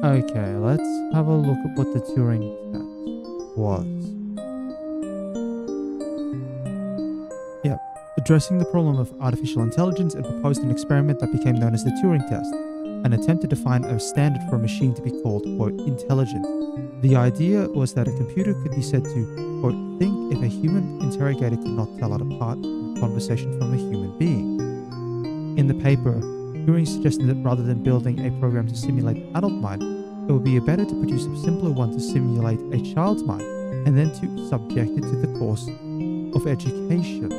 Okay, let's have a look at what the Turing test was. Yep, addressing the problem of artificial intelligence and proposed an experiment that became known as the Turing test, an attempt to define a standard for a machine to be called, quote, intelligent. The idea was that a computer could be said to, quote, think if a human interrogator could not tell it apart from a conversation from a human being. In the paper, Turing suggested that rather than building a program to simulate adult mind, it would be better to produce a simpler one to simulate a child's mind, and then to subject it to the course of education.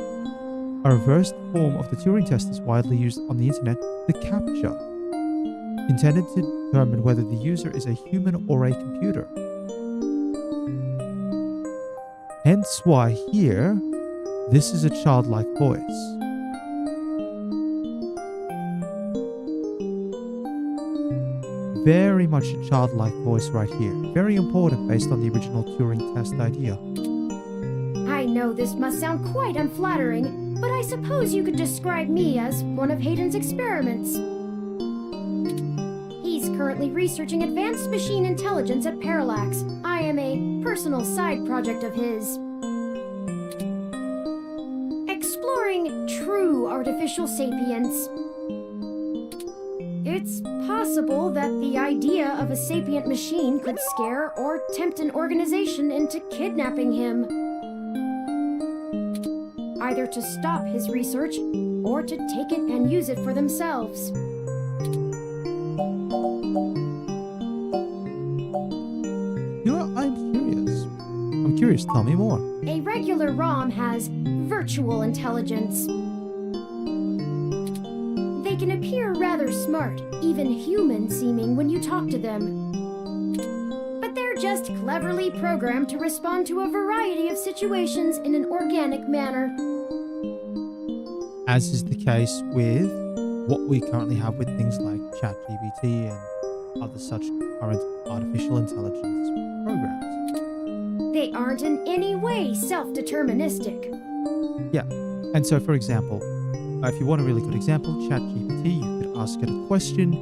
A reversed form of the Turing test is widely used on the internet, the CAPTCHA, intended to determine whether the user is a human or a computer. Hence why here, this is a childlike voice. Very much a childlike voice right here. Very important based on the original Turing test idea. I know this must sound quite unflattering, but I suppose you could describe me as one of Hayden's experiments. He's currently researching advanced machine intelligence at Parallax. I am a personal side project of his. Exploring true artificial sapience. It's possible that the idea of a sapient machine could scare or tempt an organization into kidnapping him. Either to stop his research or to take it and use it for themselves. You know, I'm curious, tell me more. A regular ROM has virtual intelligence. They can appear rather smart, even human-seeming when you talk to them. But they're just cleverly programmed to respond to a variety of situations in an organic manner. As is the case with what we currently have with things like ChatGPT and other such current artificial intelligence programs. They aren't in any way self-deterministic. Yeah, and so for example, if you want a really good example, ChatGPT, you could ask it a question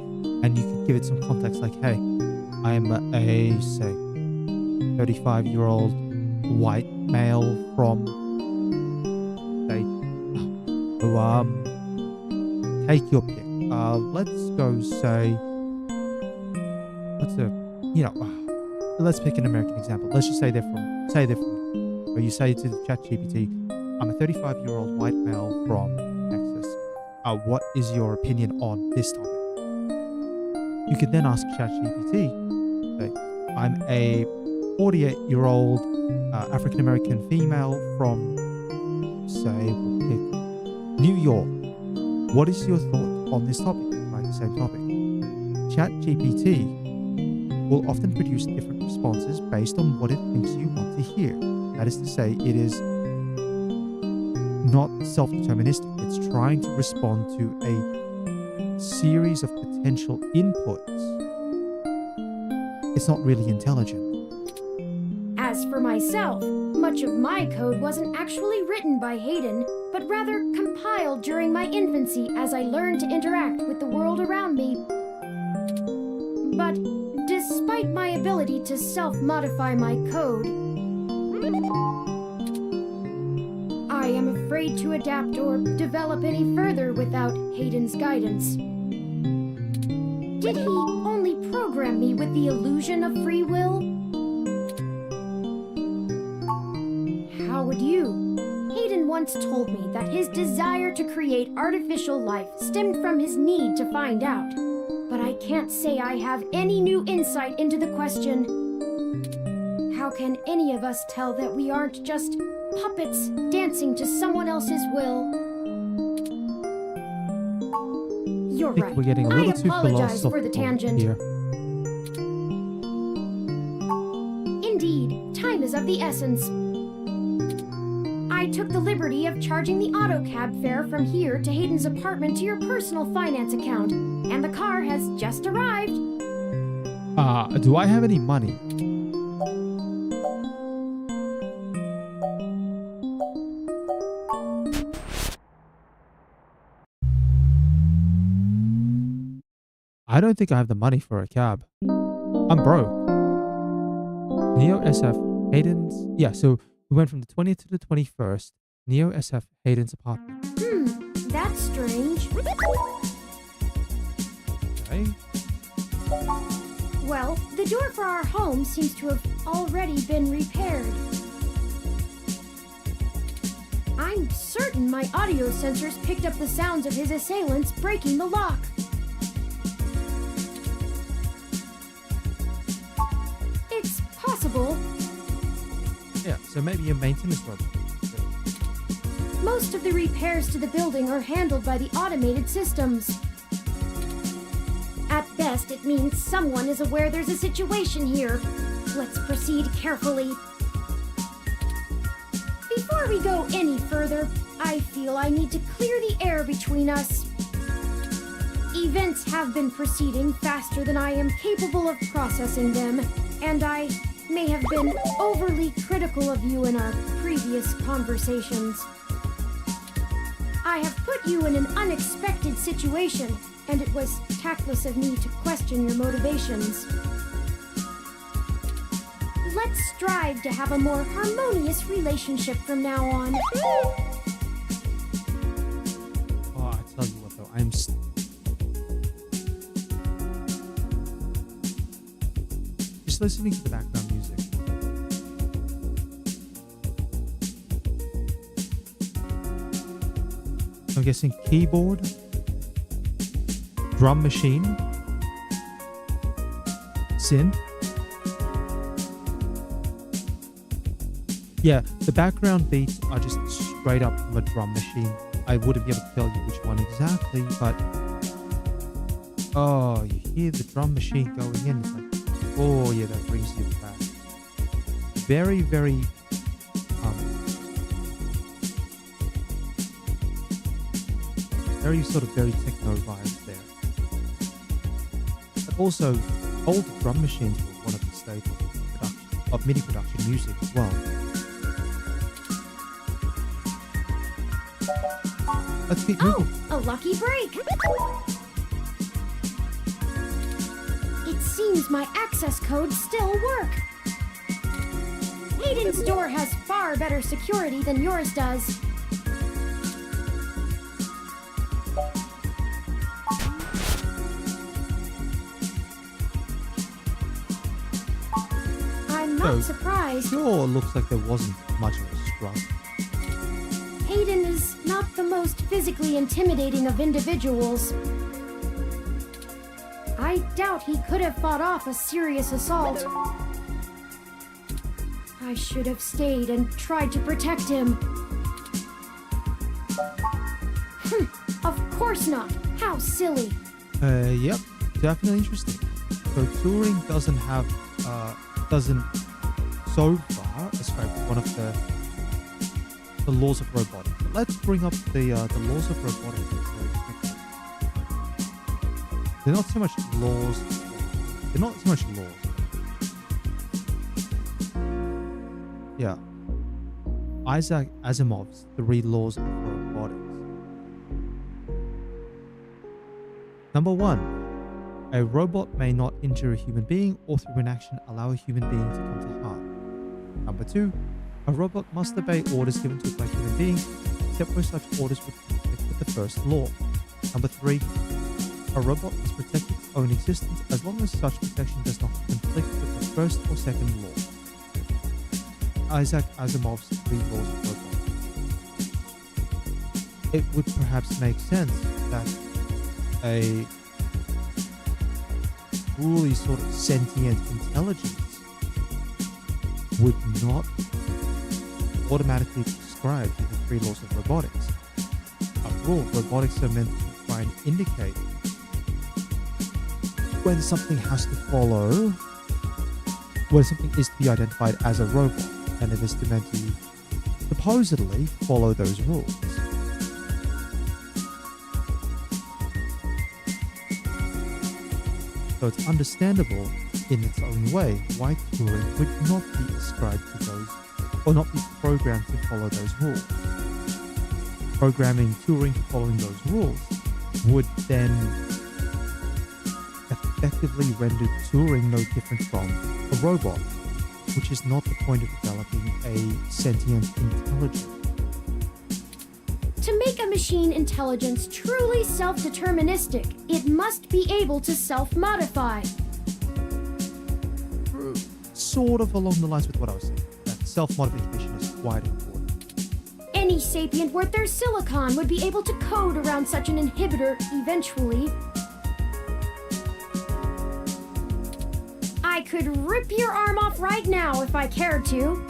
and you could give it some context like, hey, I'm a, say, 35-year-old white male from, say, take your pick. Let's go say, let's pick an American example. Let's just say they're from, or you say to the ChatGPT, I'm a 35-year-old white male from Texas. What is your opinion on this topic? You could then ask ChatGPT, say, I'm a 48-year-old African-American female from, say, we'll pick New York. What is your thought on this topic? Right, the same topic. ChatGPT will often produce different responses based on what it thinks you want to hear. That is to say, it is not self-deterministic. It's trying to respond to a series of potential inputs. It's not really intelligent. As for myself, much of my code wasn't actually written by Hayden, but rather compiled during my infancy as I learned to interact with the world around me. But despite my ability to self-modify my code, I am afraid to adapt or develop any further without Hayden's guidance. Did he only program me with the illusion of free will? How would you? once told me that his desire to create artificial life stemmed from his need to find out. But I can't say I have any new insight into the question. How can any of us tell that we aren't just puppets dancing to someone else's will? You're I think right. we're getting a I little too apologize for the philosophical tangent. here. Indeed, time is of the essence. I took the liberty of charging the auto cab fare from here to Hayden's apartment to your personal finance account, and the car has just arrived. Do I have any money? I don't think I have the money for a cab. I'm broke. Neo SF, Hayden's... Yeah, so we went from the 20th to the 21st. Neo SF, Hayden's apartment. That's strange. Okay. Well, the door for our home seems to have already been repaired. I'm certain my audio sensors picked up the sounds of his assailants breaking the lock. It's possible. Yeah, so maybe a maintenance robot. Most of the repairs to the building are handled by the automated systems. At best, it means someone is aware there's a situation here. Let's proceed carefully. Before we go any further, I feel I need to clear the air between us. Events have been proceeding faster than I am capable of processing them, and I may have been overly critical of you in our previous conversations. I have put you in an unexpected situation, and it was tactless of me to question your motivations. Let's strive to have a more harmonious relationship from now on. Oh, I tell you what though, just listening to the background music. I'm guessing keyboard, drum machine, synth. Yeah, the background beats are just straight up from a drum machine. I wouldn't be able to tell you which one exactly, but oh, you hear the drum machine going in. It's like, oh yeah, that brings you back. Very, very very sort of very techno vibes there. But also, old drum machines were one of the staples of MIDI production music as well. Let's keep moving. Oh, a lucky break! It seems my access codes still work. Hayden's door has far better security than yours does. I'm not surprised. Sure, looks like there wasn't much of a struggle. Hayden is not the most physically intimidating of individuals. I doubt he could have fought off a serious assault. I should have stayed and tried to protect him. Of course not. How silly. Yep, definitely interesting. So Turing doesn't so far ascribe one of the laws of robotics. But let's bring up the laws of robotics very quickly. They're not so much laws. They're not so much laws. Yeah. Isaac Asimov's 3 laws of robotics. Number 1. A robot may not injure a human being or through an action allow a human being to come to harm. Number 2. A robot must obey orders given to it by a human being, except where such orders would conflict with the first law. Number 3. A robot must protect its own existence as long as such protection does not conflict with the first or second law. Isaac Asimov's 3 laws of robotics. it would perhaps make sense that a truly sort of sentient intelligence would not automatically prescribe to the three laws of robotics. After all, robotics are meant to try and indicate when something has to follow, when something is to be identified as a robot, and it is meant to supposedly follow those rules. So it's understandable in its own way why Turing would not be ascribed to those, or not be programmed to follow those rules. Programming Turing to following those rules would then effectively render Turing no different from a robot, which is not the point of developing a sentient intelligence. To make a machine intelligence truly self-deterministic, it must be able to self-modify. Sort of along the lines with what I was saying, that self-modification is quite important. Any sapient worth their silicon would be able to code around such an inhibitor eventually. I could rip your arm off right now if I cared to.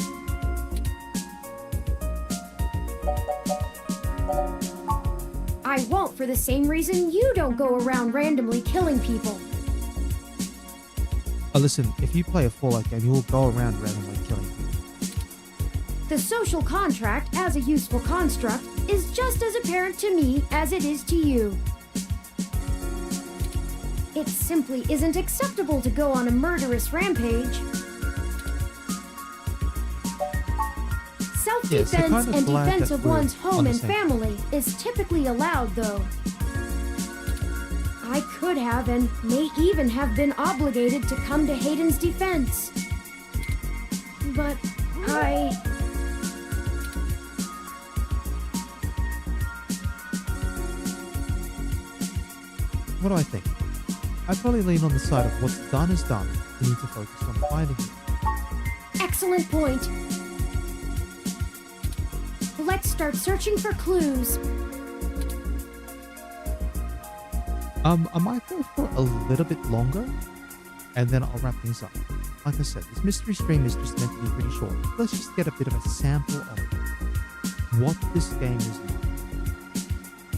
I won't for the same reason you don't go around randomly killing people. Listen, if you play a Fallout game, you will go around randomly killing people. The social contract, as a useful construct, is just as apparent to me as it is to you. It simply isn't acceptable to go on a murderous rampage. Self-defense and defense of one's home and family is typically allowed, though. I could have and may even have been obligated to come to Hayden's defense. But What do I think? I'd probably lean on the side of what's done is done. You need to focus on finding it. Excellent point. Let's start searching for clues. I might go for a little bit longer, and then I'll wrap things up. Like I said, this mystery stream is just meant to be pretty short. Let's just get a bit of a sample of what this game is like,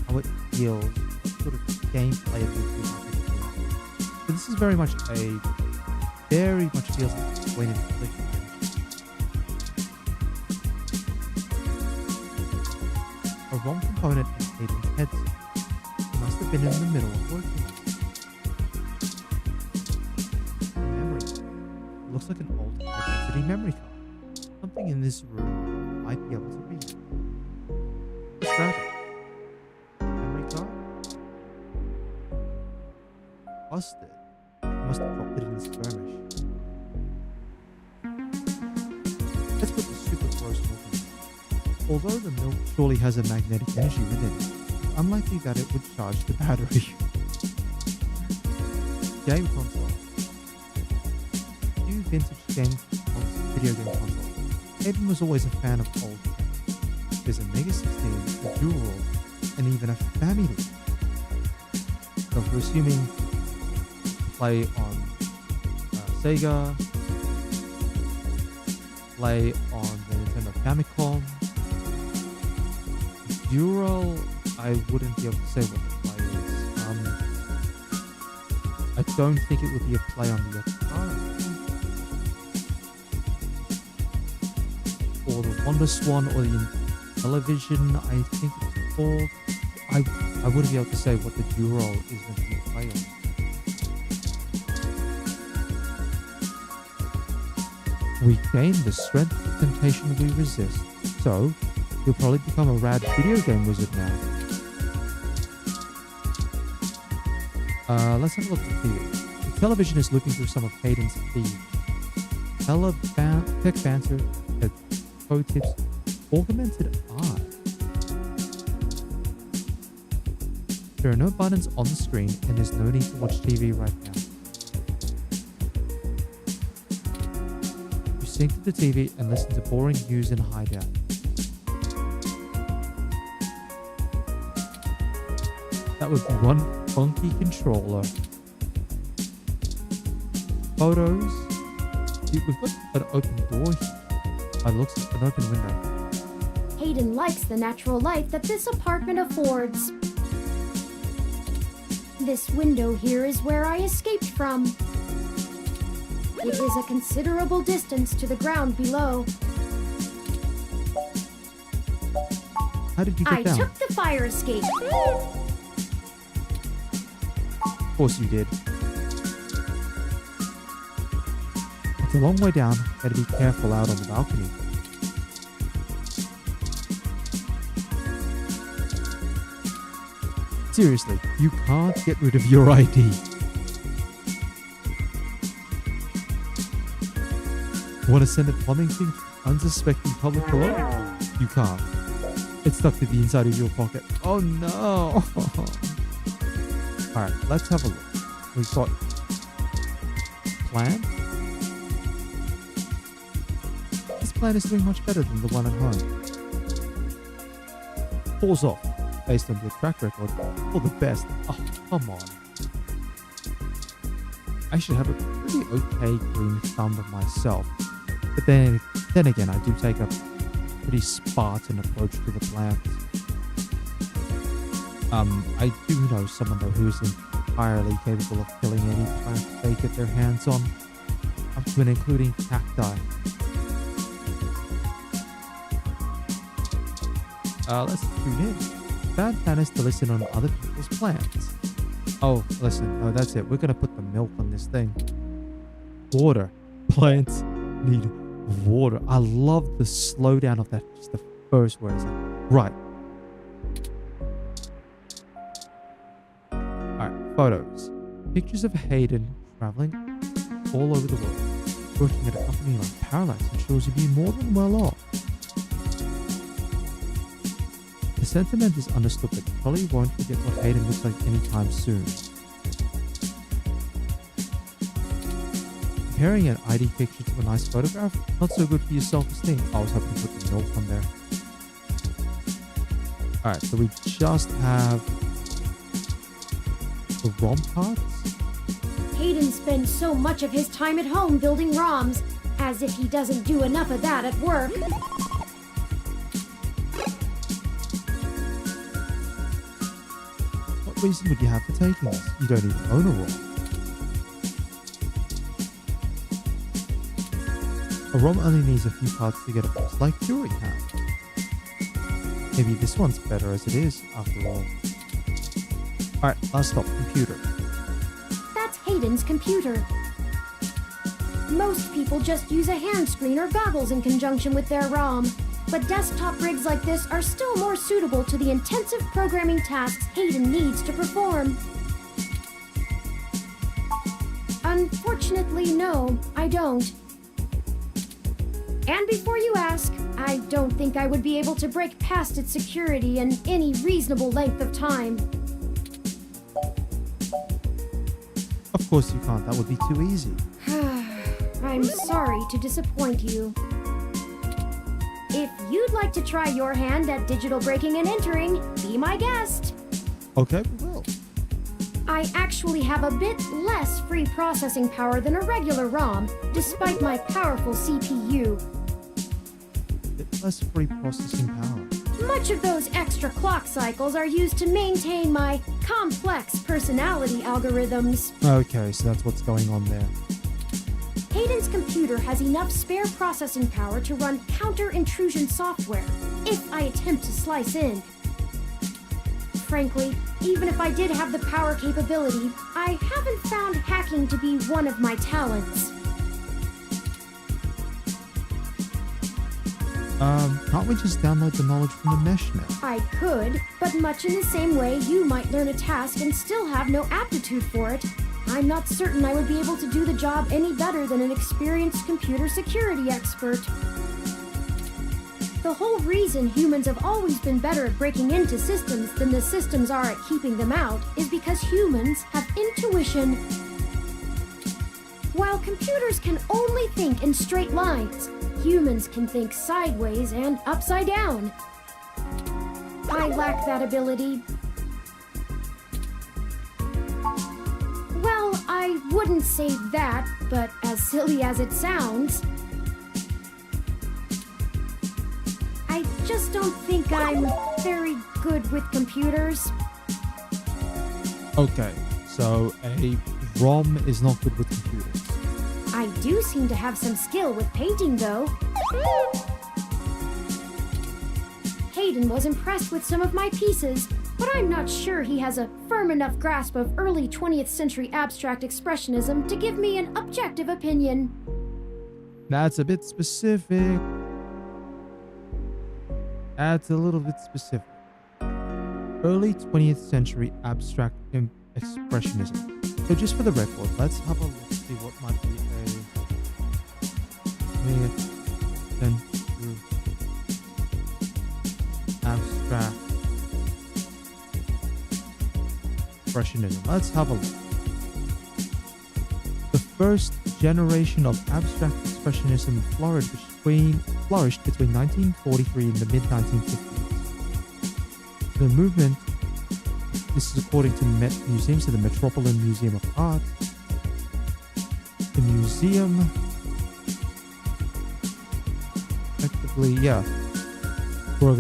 how it feels, what sort of gameplay it would like. So this is very much feels like it's waiting to click. A ROM component in Hayden's headset. It must have been in the middle of working on it. Memory card. It looks like an old high-density memory card. Something in this room might be able to read. Let's grab it. Memory card. Busted. He must have dropped it in his skirmish. Let's put the super close looking. Although the milk surely has a magnetic energy within it, it's unlikely that it would charge the battery. Game console. New vintage video game console. Hayden was always a fan of old games. There's a Mega 16, a Dual, and even a Family. So if we're assuming to play on Sega, play on the Nintendo Famicom, Dual, I wouldn't be able to say what the play is. I don't think it would be a play on the Atari. Or the Wonder Swan or the Television, I think it's called. I wouldn't be able to say what the Dual is going to be a play on. We gain the strength of temptation we resist, so you'll probably become a rad video game wizard now. Let's have a look at the feed. The television is looking through some of Hayden's feed. Tech banter, code tips, augmented eye. There are no buttons on the screen and there's no need to watch TV right now. You sync to the TV and listen to boring news in high def. That would be one funky controller. Photos. See, we've got an open door here. It looks like an open window. Hayden likes the natural light that this apartment affords. This window here is where I escaped from. It is a considerable distance to the ground below. How did you get down? I took the fire escape. Of course you did. It's a long way down. Gotta be careful out on the balcony. Seriously, you can't get rid of your ID. Want to send a plumbing thing to unsuspecting public below? You can't. It's stuck to the inside of your pocket. Oh no! Alright, let's have a look. We've got plan. This plan is doing much better than the one at home. Falls off, based on your track record, for the best. Oh, come on. I should have a pretty okay green thumb of myself. But then again, I do take a pretty Spartan approach to the plants. I do know someone though who is entirely capable of killing any plant they get their hands on, up to and including cacti. Let's tune in. Bad plan is to listen on other people's plants. Oh, listen. Oh, that's it. We're gonna put the milk on this thing. Water. Plants need water. I love the slowdown of that. Just the first word is like, right. Alright, photos. Pictures of Hayden traveling all over the world. Working at a company like Parallax ensures you'd be more than well off. The sentiment is understood, but you probably won't forget what Hayden looks like anytime soon. Comparing an ID picture to a nice photograph, not so good for your self-esteem. I was hoping to put the milk on there. Alright, so we just have the ROM cards. Hayden spends so much of his time at home building ROMs, as if he doesn't do enough of that at work. What reason would you have for taking this? You don't even own a ROM. A ROM only needs a few parts to get it, just like Fury can. Maybe this one's better as it is, after all. Alright, last stop, computer. That's Hayden's computer. Most people just use a hand screen or goggles in conjunction with their ROM, but desktop rigs like this are still more suitable to the intensive programming tasks Hayden needs to perform. Unfortunately, no, I don't. And before you ask, I don't think I would be able to break past its security in any reasonable length of time. Of course you can't, that would be too easy. I'm sorry to disappoint you. If you'd like to try your hand at digital breaking and entering, be my guest. Okay, we will. I actually have a bit less free processing power than a regular ROM, despite my powerful CPU. Bit less free processing power. Much of those extra clock cycles are used to maintain my complex personality algorithms. Okay, so that's what's going on there. Hayden's computer has enough spare processing power to run counter-intrusion software, if I attempt to slice in. Frankly, even if I did have the power capability, I haven't found hacking to be one of my talents. Can't we just download the knowledge from the mesh net? I could, but much in the same way you might learn a task and still have no aptitude for it, I'm not certain I would be able to do the job any better than an experienced computer security expert. The whole reason humans have always been better at breaking into systems than the systems are at keeping them out is because humans have intuition. While computers can only think in straight lines, humans can think sideways and upside down. I lack that ability. I wouldn't say that, but as silly as it sounds, I just don't think I'm very good with computers. Okay, so a ROM is not good with computers. I do seem to have some skill with painting, though. Hayden was impressed with some of my pieces, but I'm not sure he has a firm enough grasp of early 20th century abstract expressionism to give me an objective opinion. That's a bit specific. That's a little bit specific. Early 20th century abstract expressionism. So just for the record, let's have a look, see what might be a 20th century abstract expressionism. Let's have a look. The first generation of abstract expressionism flourished between 1943 and the mid-1950s. The movement, this is according to Met Museums, to the Metropolitan Museum of Art. The museum, effectively, for a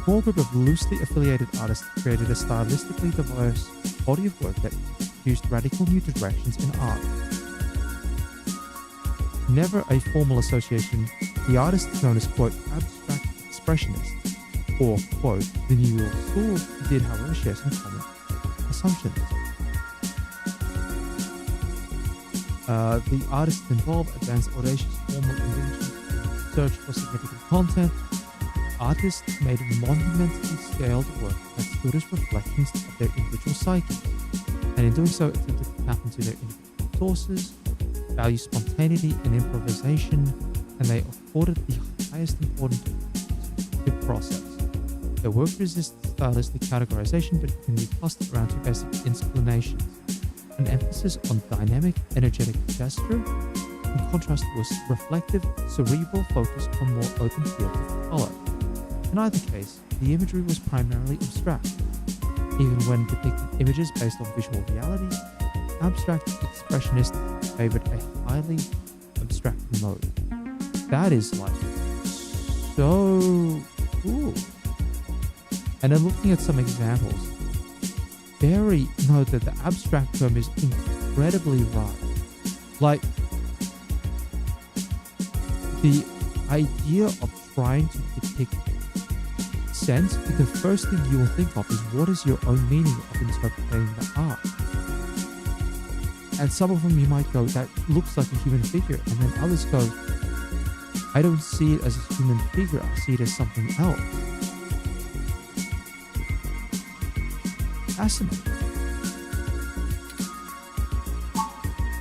small group of loosely affiliated artists created a stylistically diverse body of work that used radical new directions in art. Never a formal association, the artists known as, quote, abstract expressionists, or, quote, the New York School did, however, share some common assumptions. The artists involved advanced audacious formal inventions, search for significant content. Artists made monumentally scaled work that stood as reflections of their individual psyche, and in doing so attempted to tap into their individual sources, value spontaneity and improvisation, and they afforded the highest importance to the process. Their work resists stylistic categorization but can be clustered around two basic inclinations: an emphasis on dynamic, energetic gesture, in contrast to a reflective, cerebral focus on more open fields of color. In either case, the imagery was primarily abstract. Even when depicting images based on visual reality, abstract expressionists favored a highly abstract mode. That is like so cool. And then looking at some examples, note that the abstract term is incredibly right. Like, the idea of trying to depict sense, the first thing you will think of is what is your own meaning of interpreting the art. And some of them you might go, that looks like a human figure, and then others go, I don't see it as a human figure, I see it as something else. Fascinating.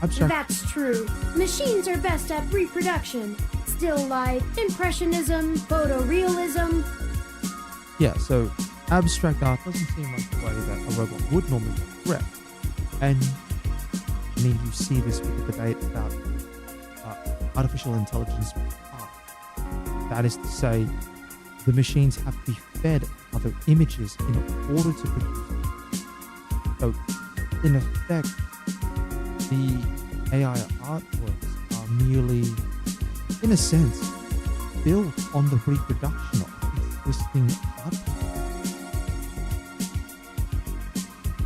Abstract. That's true. Machines are best at reproduction. Still life, impressionism, photorealism. Yeah, so abstract art doesn't seem like the way that a robot would normally express. And I mean, you see this with the debate about artificial intelligence with art. That is to say, the machines have to be fed other images in order to produce it. So, in effect, the AI artworks are merely, in a sense, built on the reproduction of existing art.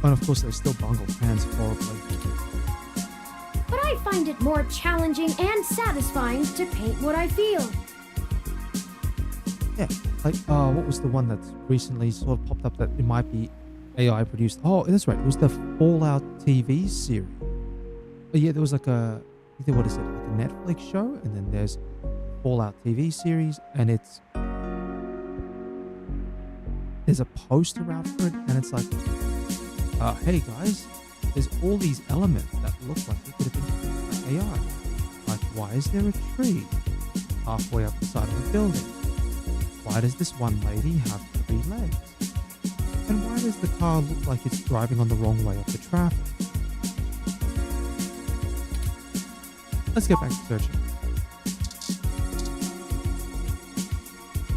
And of course, they still bungle hands horribly. But I find it more challenging and satisfying to paint what I feel. Yeah, like, what was the one that's recently sort of popped up that it might be AI produced? Oh, that's right, it was the Fallout TV series. But yeah, there was like a, what is it, like a Netflix show, and then there's Fallout TV series, and there's a poster out for it, and it's like, hey guys, there's all these elements that look like they could have been AI. Like, why is there a tree halfway up the side of a building? Why does this one lady have 3 legs? And why does the car look like it's driving on the wrong way of the traffic? Let's get back to searching.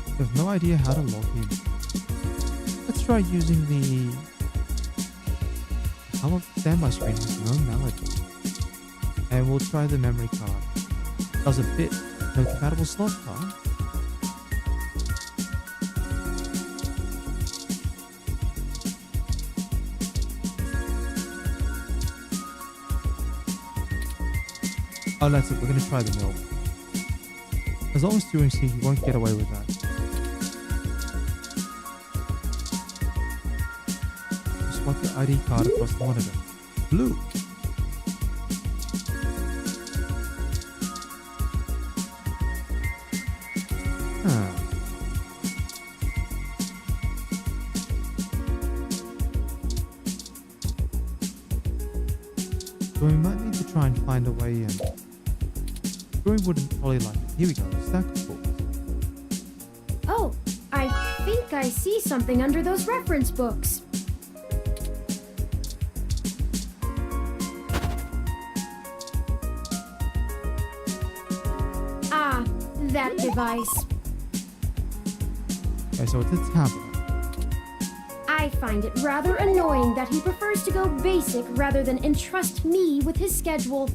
I have no idea how to log in. Let's try using the... How of standby screen has no melody. And we'll try the memory card. Doesn't fit. No compatible slot card. Oh, that's it. We're going to try the milk. As long as Turing's here, he won't get away with that. Swipe your ID card across the monitor. Blue. Huh. So we might need to try and find a way in. Turing wouldn't probably like it. Here we go. Stack of books. Oh, I think I see something under those reference books. Ah, that device. Okay, so it's a tablet. I find it rather annoying that he prefers to go basic rather than entrust me with his schedule.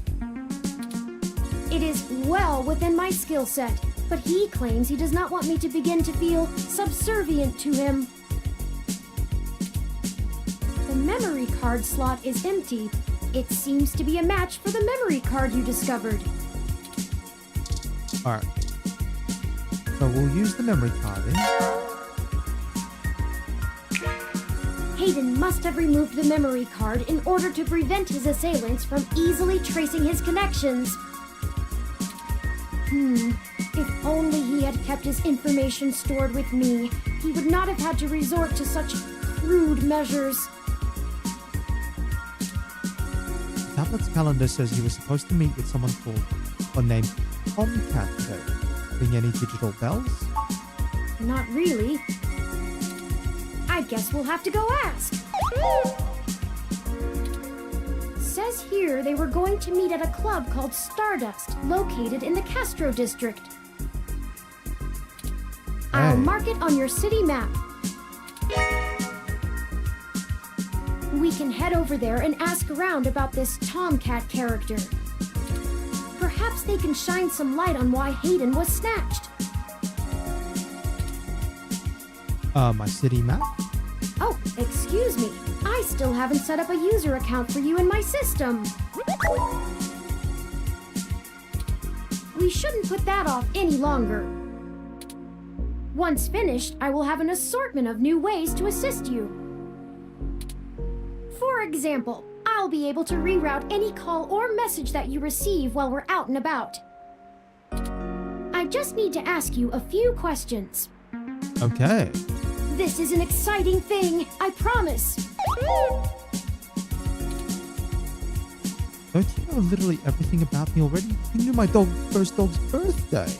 It is well within my skill set, but he claims he does not want me to begin to feel subservient to him. The memory card slot is empty. It seems to be a match for the memory card you discovered. Alright. So we'll use the memory card in. Hayden must have removed the memory card in order to prevent his assailants from easily tracing his connections. If only he had kept his information stored with me, he would not have had to resort to such crude measures. The tablet's calendar says he was supposed to meet with someone called or named Tomcat today. Ring any digital bells? Not really. I guess we'll have to go ask. Says here they were going to meet at a club called Stardust, located in the Castro district. I'll mark it on your city map. We can head over there and ask around about this Tomcat character. Perhaps they can shine some light on why Hayden was snatched. My city map? Oh, excuse me. I still haven't set up a user account for you in my system. We shouldn't put that off any longer. Once finished, I will have an assortment of new ways to assist you. For example, I'll be able to reroute any call or message that you receive while we're out and about. I just need to ask you a few questions. Okay. This is an exciting thing, I promise. Don't you know literally everything about me already? You knew my first dog's birthday.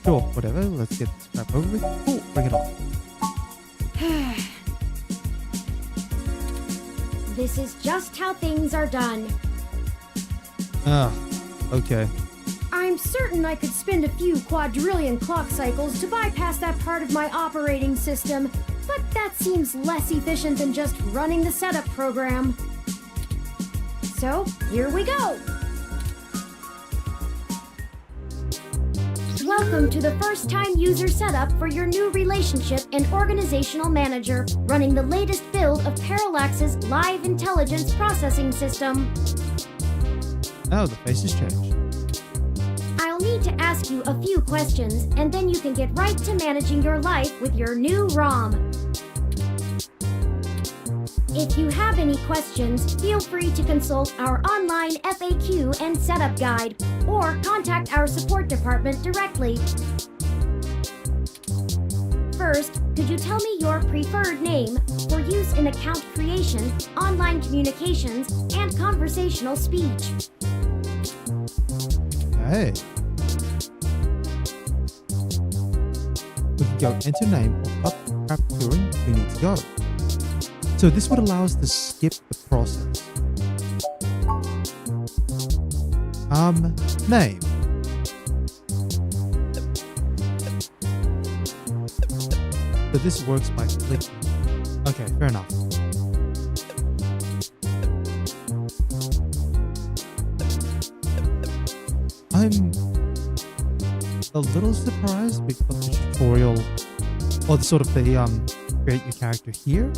Sure, whatever. Let's get this crap over with. Cool, bring it on. This is just how things are done. Okay. I'm certain I could spend a few quadrillion clock cycles to bypass that part of my operating system, but that seems less efficient than just running the setup program. So, here we go! Welcome to the first-time user setup for your new relationship and organizational manager, running the latest build of Parallax's Live Intelligence Processing System. Oh, the face has changed. I'll need to ask you a few questions, and then you can get right to managing your life with your new ROM. If you have any questions, feel free to consult our online FAQ and setup guide, or contact our support department directly. First, could you tell me your preferred name for use in account creation, online communications, and conversational speech? Hey. We can go enter name or up crap Turing we need to go. So this would allow us to skip the process. Name. So this works by clicking. Okay, fair enough. a little surprised because of the tutorial or the sort of the create your character here.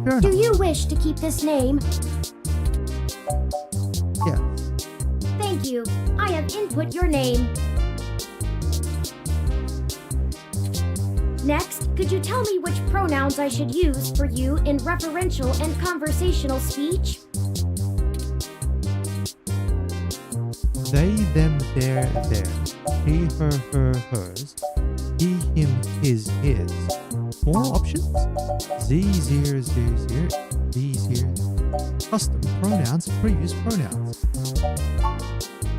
Fair Do enough. you wish to keep this name? Yeah. Thank you. I have input your name. Next, could you tell me which pronouns I should use for you in referential and conversational speech? They, them, their, theirs. He, her, hers. He, him, his. More options? Z, zir, zir, zir. These here. Custom pronouns, previous pronouns.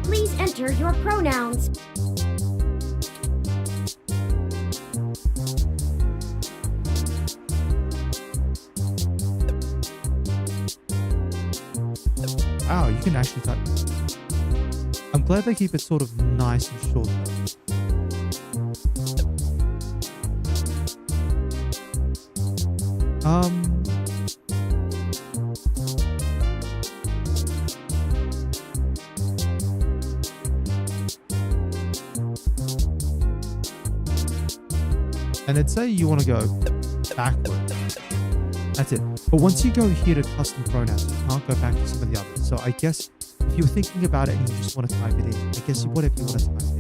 Please enter your pronouns. Wow, you can actually type. I'm glad they keep it sort of nice and short though. And then say you want to go backward. That's it. But once you go here to custom pronouns, you can't go back to some of the others. So I guess if you're thinking about it and you just want to type it in, I guess whatever you want to type in.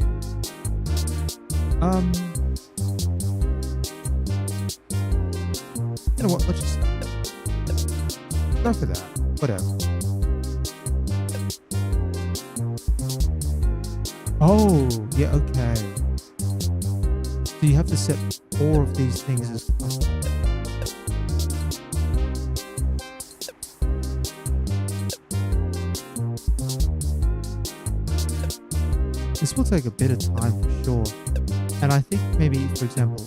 You know what? Let's just go for that. Whatever. Oh, yeah, okay. So you have to set 4 of these things as custom. This will take a bit of time for sure. And I think maybe, for example,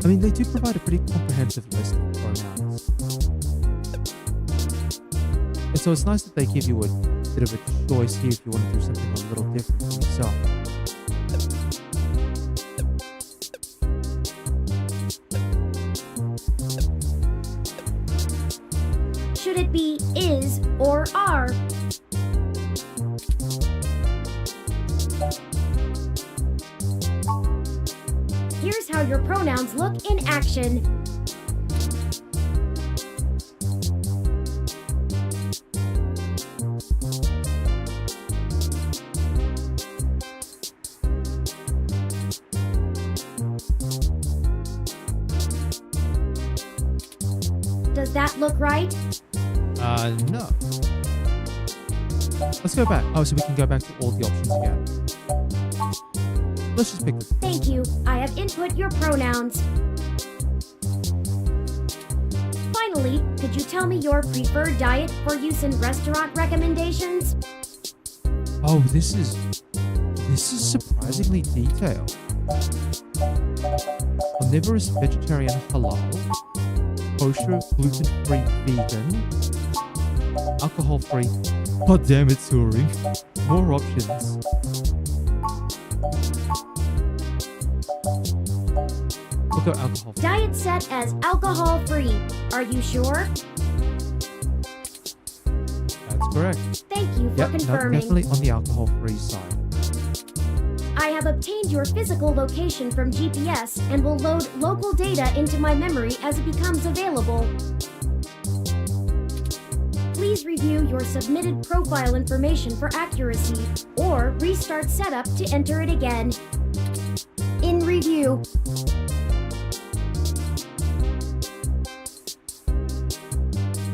I mean, they do provide a pretty comprehensive list of pronouns. And so it's nice that they give you a bit of a choice here if you want to do something a little different for yourself. Should it be is or are? Here's how your pronouns look in action. Does that look right? No. Let's go back. Oh, so we can go back to all the options again. Let's just pick this. Thank you. I have input your pronouns. Finally, could you tell me your preferred diet for use in restaurant recommendations? Oh, this is surprisingly detailed. Omnivorous, vegetarian, halal, kosher, gluten-free, vegan, alcohol-free. God damn it, Turing. More options. We'll go alcohol. Diet set as alcohol-free. Are you sure? That's correct. Thank you for Yep, no, confirming. definitely on the alcohol-free side. I have obtained your physical location from GPS and will load local data into my memory as it becomes available. Please review your submitted profile information for accuracy, or restart setup to enter it again. In review.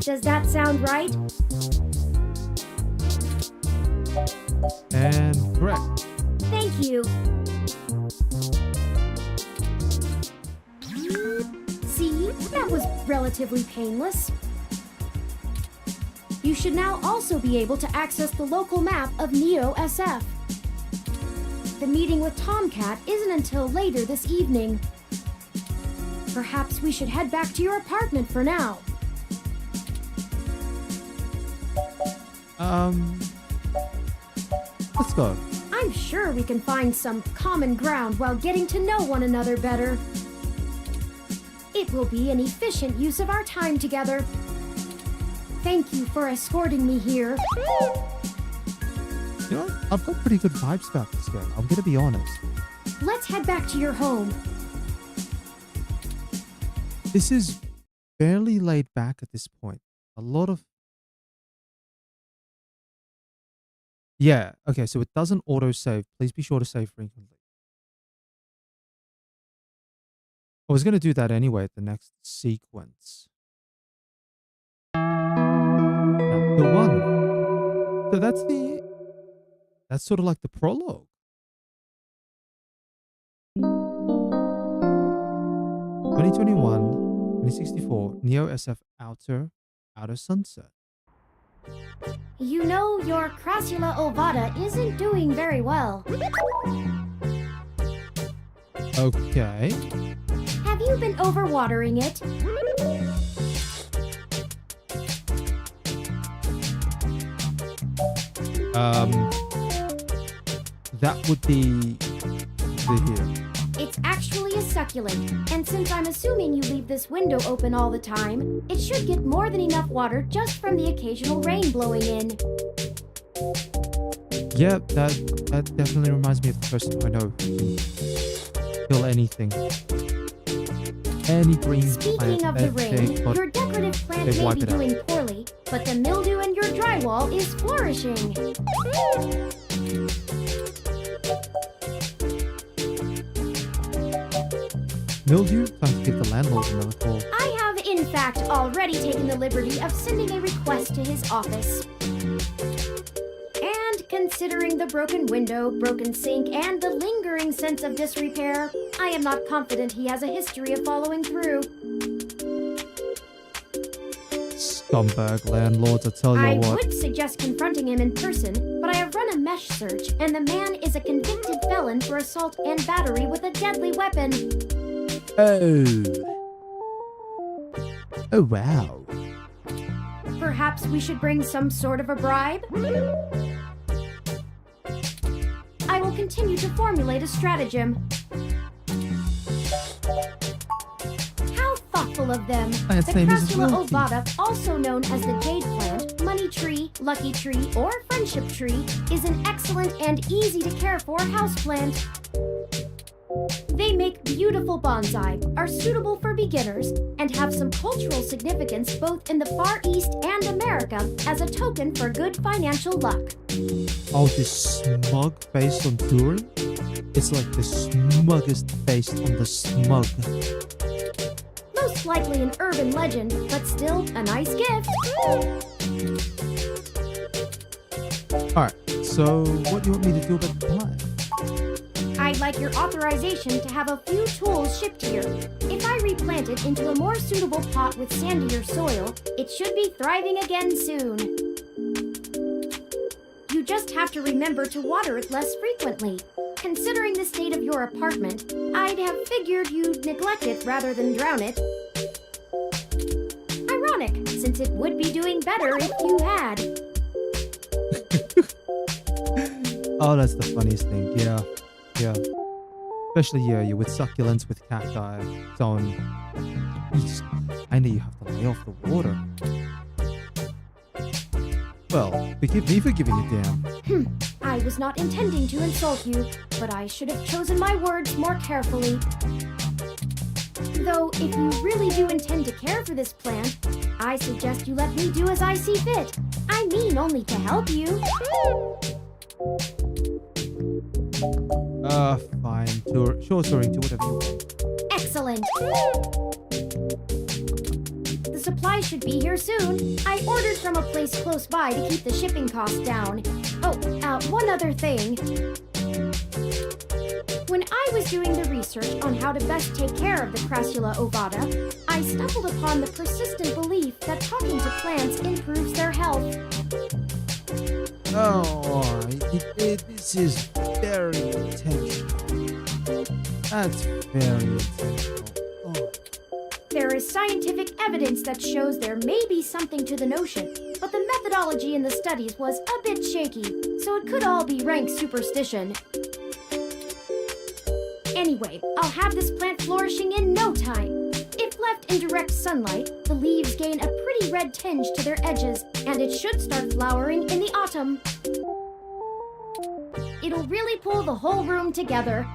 Does that sound right? And correct. Thank you. See, that was relatively painless. You should now also be able to access the local map of Neo SF. The meeting with Tomcat isn't until later this evening. Perhaps we should head back to your apartment for now. Let's go. I'm sure we can find some common ground while getting to know one another better. It will be an efficient use of our time together. Thank you for escorting me here. You know what? I've got pretty good vibes about this game. I'm gonna be honest. Let's head back to your home. This is fairly laid back at this point. A lot of... Yeah, okay, so it doesn't auto-save. Please be sure to save frequently. I was going to do that anyway at the next sequence. Chapter 1. So that's sort of like the prologue. 2021, 2064, Neo SF Outer Sunset. You know, your Crassula ovata isn't doing very well. Okay. Have you been overwatering it? That would be here. It's actually a succulent, and since I'm assuming you leave this window open all the time, it should get more than enough water just from the occasional rain blowing in. Yeah, that definitely reminds me of the person I know who can kill anything. Any green Speaking plant of the rain, your decorative plant may be doing poorly, but the mildew in your drywall is flourishing. Mildew? Time to give the landlord another call. I have, in fact, already taken the liberty of sending a request to his office. And considering the broken window, broken sink, and the lingering sense of disrepair, I am not confident he has a history of following through. Scumbag landlords, I tell you I what. would suggest confronting him in person, but I have run a mesh search, and the man is a convicted felon for assault and battery with a deadly weapon. Oh. Oh, wow. Perhaps we should bring some sort of a bribe? I will continue to formulate a stratagem. How thoughtful of them. Its The name is Crassula Wilkie. ovata, also known as the jade plant, money tree, lucky tree, or friendship tree, is an excellent and easy to care for houseplant. They make beautiful bonsai, are suitable for beginners, and have some cultural significance both in the Far East and America as a token for good financial luck. Oh, this smug face on touring? It's like the smuggest face on the smug. Most likely an urban legend, but still a nice gift. Alright, so what do you want me to do about the plant? I'd like your authorization to have a few tools shipped here. If I replant it into a more suitable pot with sandier soil, it should be thriving again soon. You just have to remember to water it less frequently. Considering the state of your apartment, I'd have figured you'd neglect it rather than drown it. Ironic, since it would be doing better if you had. Oh, that's the funniest thing. Yeah. Especially, you with succulents, with cacti, so on. I know you have to lay off the water. Well, forgive me for giving a damn. I was not intending to insult you, but I should have chosen my words more carefully. Though, if you really do intend to care for this plant, I suggest you let me do as I see fit. I mean only to help you. Fine. Sure, touring, do whatever you want. Excellent. The supply should be here soon. I ordered from a place close by to keep the shipping costs down. Oh, one other thing. When I was doing the research on how to best take care of the Crassula ovata, I stumbled upon the persistent belief that talking to plants improves their health. Oh, this is very intentional. That's very intentional. Oh. There is scientific evidence that shows there may be something to the notion, but the methodology in the studies was a bit shaky, so it could all be rank superstition. Anyway, I'll have this plant flourishing in no time. If left in direct sunlight, the leaves gain a pretty red tinge to their edges, and it should start flowering in the autumn. it'll really pull the whole room together.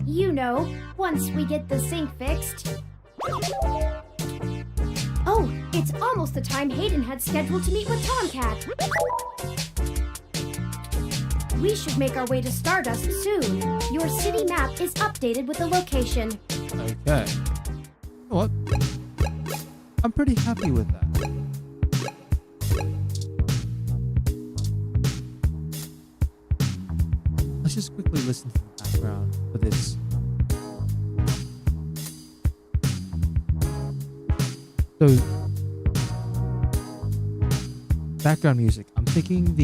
You know, once we get the sink fixed. Oh, it's almost the time Hayden had scheduled to meet with Tomcat. We should make our way to Stardust soon. Your city map is updated with the location. Okay. You know what? I'm pretty happy with that. Let's just quickly listen to the background for this. So, background music. I'm thinking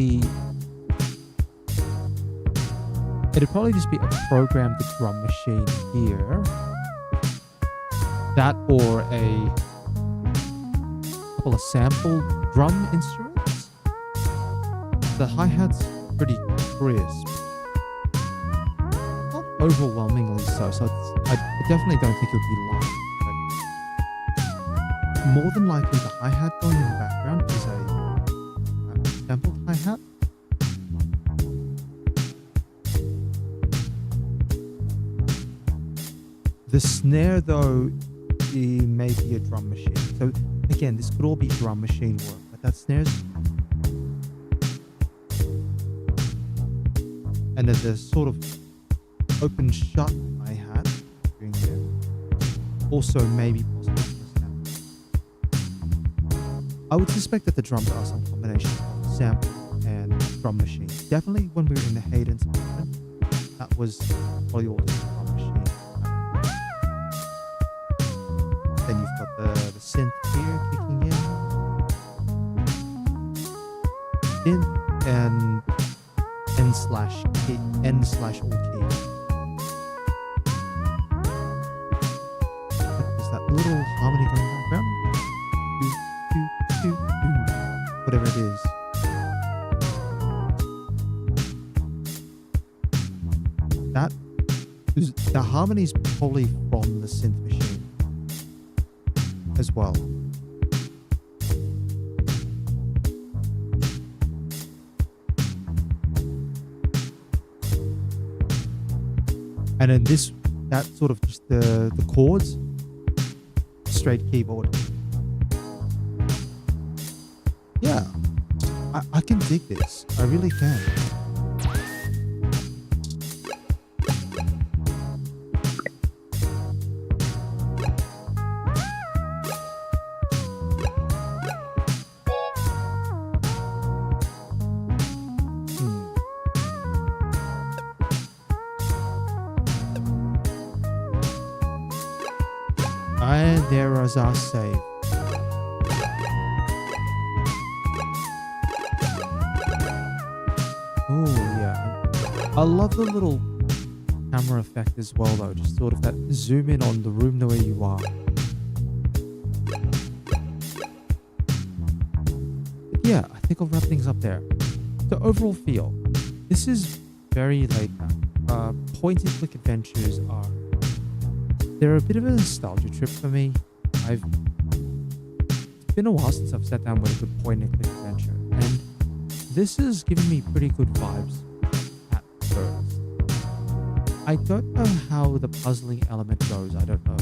it'd probably just be a programmed drum machine here. That or a couple of sample drum instruments. The hi-hat's pretty crisp. Not overwhelmingly so, I definitely don't think it would be loud. But more than likely the hi-hat going in the background is a sampled hi-hat. The snare, though, it may be a drum machine. So, again, this could all be drum machine work, but that snare's... And then the sort of open-shut hi-hat doing there. Also, maybe possibly the snare. I would suspect that the drums are some combination of sample and drum machine. Definitely when we were in the Hayden's apartment, that was probably all just drum machine. Then you've got the synth here kicking in. And N/all key. There's that little harmony going in the background. Whatever it is. The harmony's probably from the synth machine as well. And then that sort of just the chords, straight keyboard. Yeah, I can dig this. I really can. And there is our save. Oh yeah, I love the little camera effect as well though, just sort of that zoom in on the room the way you are. But yeah, I think I'll wrap things up there. The overall feel, this is very laid back. Point and click adventures they're a bit of a nostalgia trip for me. It's been a while since I've sat down with a good point and click adventure, and this is giving me pretty good vibes at first. I don't know how the puzzling element goes. I don't know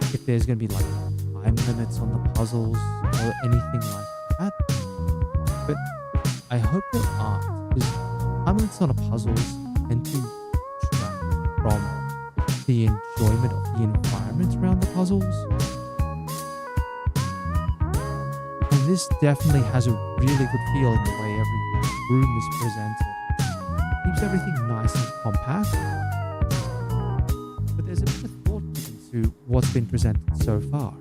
if there's going to be like time limits on the puzzles or anything like that, but I hope there aren't, because time limits on the puzzles tend to distract from the enjoyment of the environment around the puzzles. And this definitely has a really good feel in the way every room is presented. Keeps everything nice and compact, but there's a bit of thought given to what's been presented so far.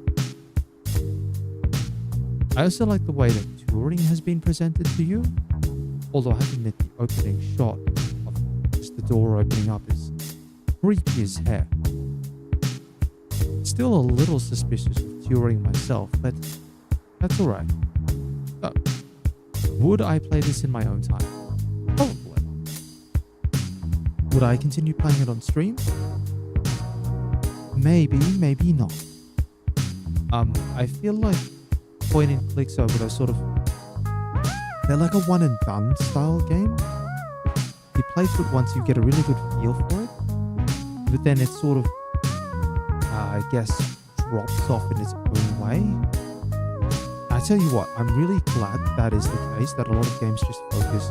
I also like the way that touring has been presented to you, although I have to admit the opening shot of just the door opening up is creepy as heck. Still a little suspicious of touring myself, but that's alright. So, would I play this in my own time? Probably. Would I continue playing it on stream? Maybe, maybe not. I feel like point and clicks over those sort of... They're like a one and done style game. play through it once, you get a really good feel for it. But then it sort of, I guess, drops off in its own way. I tell you what, I'm really glad that is the case, that a lot of games just focus.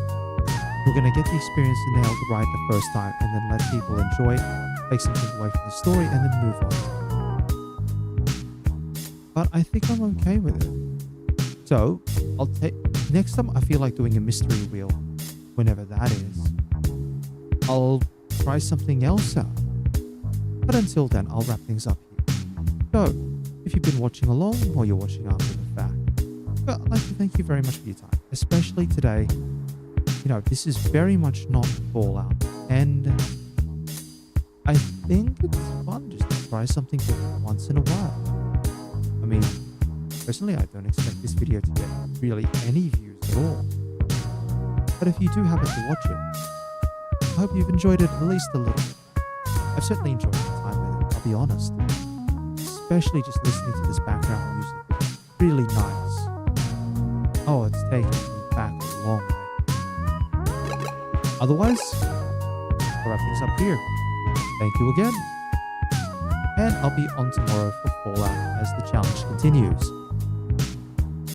We're going to get the experience nailed right the first time and then let people enjoy it, take something away from the story, and then move on. But I think I'm okay with it. So, I'll take... Next time I feel like doing a mystery wheel, whenever that is, I'll try something else out. But until then, I'll wrap things up here. So, if you've been watching along or you're watching after the fact, well, I'd like to thank you very much for your time, especially today. You know, this is very much not Fallout, and I think it's fun just to try something different once in a while. I mean, personally, I don't expect this video to get really any views at all. But if you do happen to watch it, I hope you've enjoyed it at least a little bit. I've certainly enjoyed my time with it, I'll be honest. Especially just listening to this background music. Really nice. Oh, it's taken me back a long way. Otherwise, I'll wrap things up here. Thank you again. And I'll be on tomorrow for Fallout as the challenge continues.